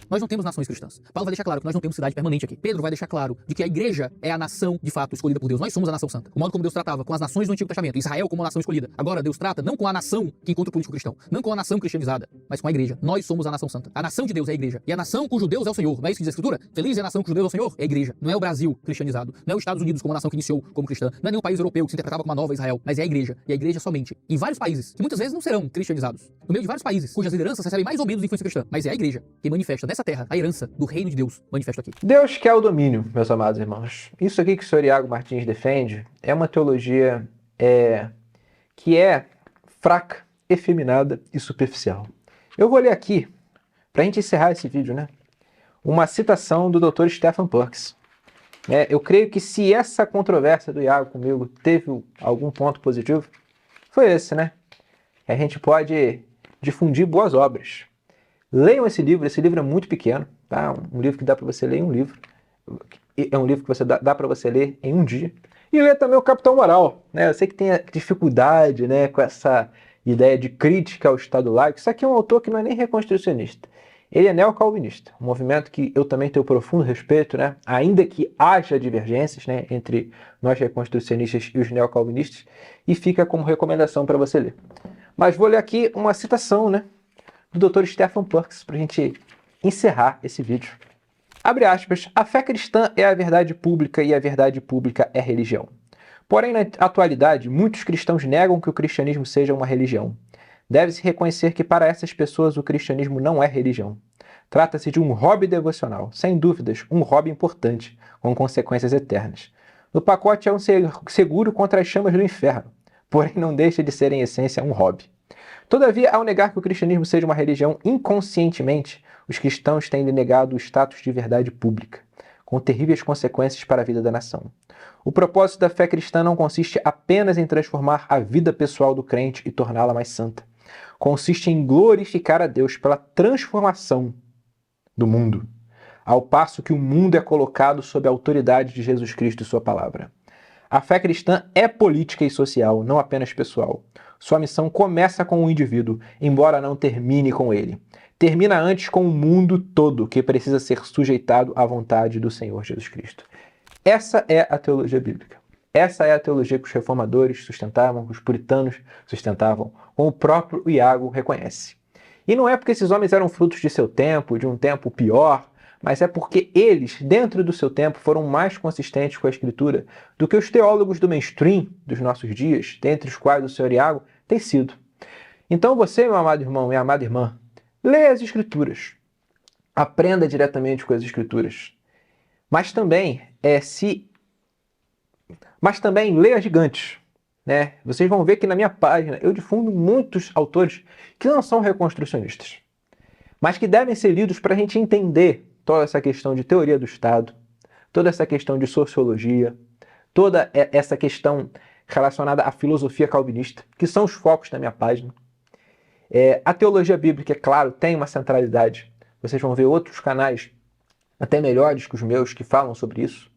Nós não temos nações cristãs. Paulo vai deixar claro que nós não temos cidade permanente aqui. Pedro vai deixar claro de que a igreja é a nação, de fato, escolhida por Deus. Nós somos a nação santa. O modo como Deus tratava com as nações do Antigo Testamento, Israel como a nação escolhida. Agora Deus trata não com a nação que encontra o político cristão, não com a nação cristianizada, mas com a igreja. Nós somos a nação santa. A nação de Deus é a igreja. E a nação cujo Deus é o Senhor. Não é isso que diz a Escritura? Feliz é a nação cujo Deus é o Senhor. É a igreja. Não é o Brasil cristianizado. Não é os Estados Unidos como a nação que iniciou como cristã. Não é nenhum país europeu que se interpretava como uma nova Israel. Mas é a igreja. E a igreja somente. Em vários países, que muitas vezes não serão cristianizados. No meio de vários países, cujas lideranças recebem mais ou menos influência cristã. Mas é a igreja que manifesta nessa terra a herança do reino de Deus manifesto aqui. Deus quer o domínio, meus amados irmãos. Isso aqui que o senhor Iago Martins defende é uma teologia que é fraca, efeminada e superficial. Eu vou ler aqui, para a gente encerrar esse vídeo, né, uma citação do Dr. Stephen Perks. Eu creio que se essa controvérsia do Iago comigo teve algum ponto positivo, foi esse, né? A gente pode difundir boas obras. Leiam esse livro é muito pequeno, tá? Um livro que dá para você ler em um livro. É um livro que dá para você ler em um dia. E ler também o Capital Moral, né? Eu sei que tem dificuldade, né, com essa ideia de crítica ao Estado laico. Isso aqui é um autor que não é nem reconstrucionista. Ele é neocalvinista, um movimento que eu também tenho profundo respeito, né? Ainda que haja divergências, né, entre nós reconstrucionistas e os neocalvinistas, e fica como recomendação para você ler. Mas vou ler aqui uma citação, né, do Dr. Stephen Perks para a gente encerrar esse vídeo. Abre aspas, a fé cristã é a verdade pública e a verdade pública é religião. Porém, na atualidade, muitos cristãos negam que o cristianismo seja uma religião. Deve-se reconhecer que para essas pessoas o cristianismo não é religião. Trata-se de um hobby devocional, sem dúvidas, um hobby importante, com consequências eternas. No pacote é um seguro contra as chamas do inferno, porém não deixa de ser em essência um hobby. Todavia, ao negar que o cristianismo seja uma religião inconscientemente, os cristãos têm negado o status de verdade pública, com terríveis consequências para a vida da nação. O propósito da fé cristã não consiste apenas em transformar a vida pessoal do crente e torná-la mais santa. Consiste em glorificar a Deus pela transformação do mundo, ao passo que o mundo é colocado sob a autoridade de Jesus Cristo e sua palavra. A fé cristã é política e social, não apenas pessoal. Sua missão começa com o indivíduo, embora não termine com ele. Termina antes com o mundo todo, que precisa ser sujeitado à vontade do Senhor Jesus Cristo. Essa é a teologia bíblica. Essa é a teologia que os reformadores sustentavam, que os puritanos sustentavam, como o próprio Iago reconhece. E não é porque esses homens eram frutos de seu tempo, de um tempo pior, mas é porque eles, dentro do seu tempo, foram mais consistentes com a Escritura do que os teólogos do mainstream dos nossos dias, dentre os quais o senhor Iago tem sido. Então você, meu amado irmão e amada irmã, leia as Escrituras. Aprenda diretamente com as Escrituras. Mas também leia gigantes. né? Vocês vão ver que na minha página eu difundo muitos autores que não são reconstrucionistas, mas que devem ser lidos para a gente entender toda essa questão de teoria do Estado, toda essa questão de sociologia, toda essa questão relacionada à filosofia calvinista, que são os focos da minha página. A teologia bíblica, é claro, tem uma centralidade. Vocês vão ver outros canais, até melhores que os meus, que falam sobre isso.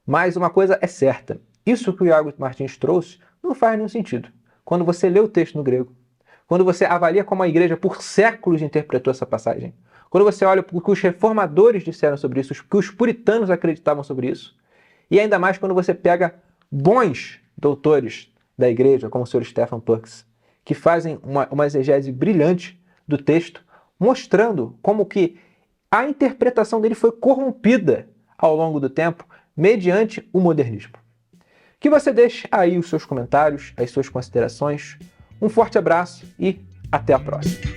Mas uma coisa é certa, isso que o Iago Martins trouxe não faz nenhum sentido. Quando você lê o texto no grego, quando você avalia como a igreja por séculos interpretou essa passagem, quando você olha o que os reformadores disseram sobre isso, o que os puritanos acreditavam sobre isso, e ainda mais quando você pega bons doutores da igreja, como o Sr. Stephen Perks, que fazem uma exegese brilhante do texto, mostrando como que a interpretação dele foi corrompida ao longo do tempo mediante o modernismo. Que você deixe aí os seus comentários, as suas considerações. Um forte abraço e até a próxima.